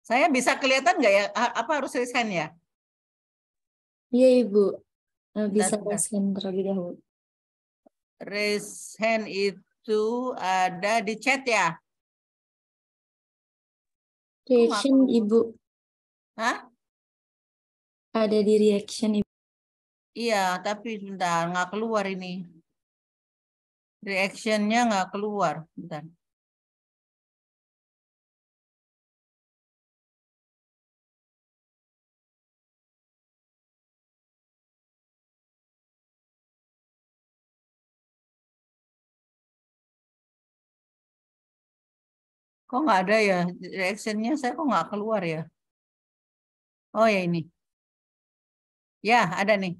Saya bisa kelihatan nggak ya? Apa harus raise hand ya? Iya, Ibu. Bisa Bentar. raise hand terlebih dahulu. Raise hand itu ada di chat ya? Reaction, Ibu. Hah? Ada di reaction, Ibu. Iya, tapi sebentar nggak keluar ini. Reaction-nya nggak keluar. Bentar. Kok nggak ada ya reactionnya? Saya kok nggak keluar ya? Oh ya ini. Ya ada nih.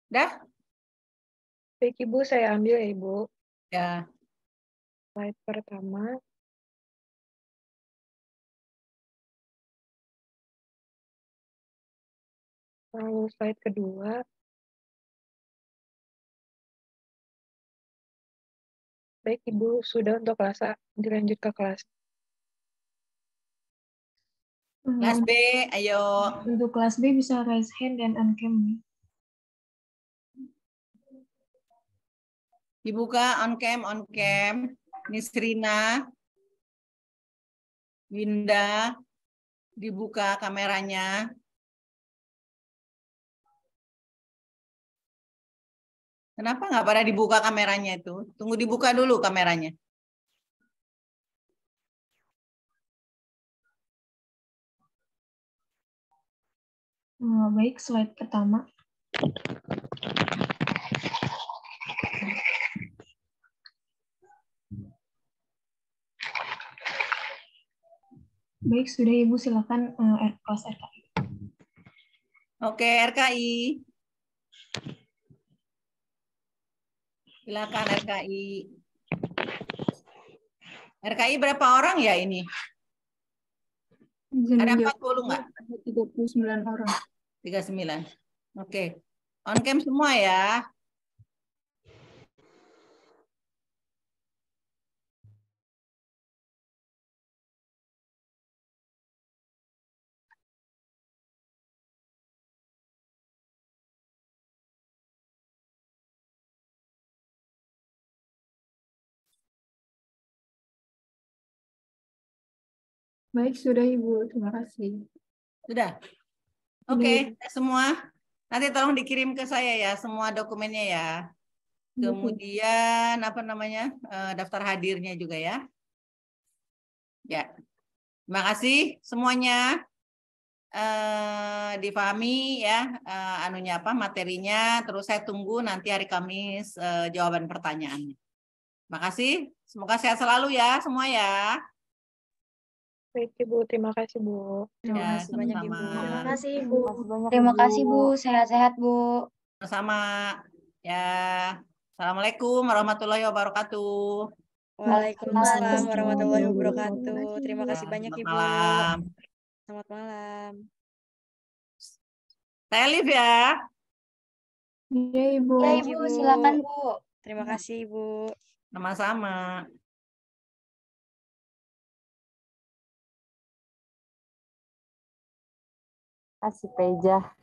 Dah? Baik Ibu, saya ambil ya Ibu. Ya. Slide pertama. Lalu slide kedua. Baik Ibu, sudah untuk kelas A. Dilanjut ke kelas. Kelas B, ayo. Untuk kelas B bisa raise hand dan on-cam. Dibuka on cam. Nisrina, Winda, dibuka kameranya. Kenapa nggak pada dibuka kameranya itu? Tunggu dibuka dulu kameranya. Baik, slide pertama. Baik, sudah Ibu, silakan kelas RKI. Oke, RKI. Silakan RKI. RKI berapa orang ya ini? Ada 40 nggak? 39 orang. 39. Oke. On cam semua ya. Baik, sudah Ibu. Terima kasih. Sudah? Oke, semua. Nanti tolong dikirim ke saya ya, semua dokumennya ya. Kemudian apa namanya? Daftar hadirnya juga ya. Ya. Terima kasih semuanya. Dipahami ya anunya apa materinya, terus saya tunggu nanti hari Kamis jawaban pertanyaannya. Terima kasih. Semoga sehat selalu ya semua ya. Baik Ibu, terima kasih Bu. Ya, banyak sama-sama. Ibu. Terima kasih Ibu. Terima kasih Bu, sehat-sehat Bu. Sama-sama. Ya. Assalamualaikum warahmatullahi wabarakatuh. Waalaikumsalam warahmatullahi wabarakatuh. Terima kasih banyak Selamat Ibu. malam. Selamat malam. Saya live ya. Iya Ibu. Ya Ibu, silakan Bu. Terima kasih Ibu. Sama-sama. Kasih Peja.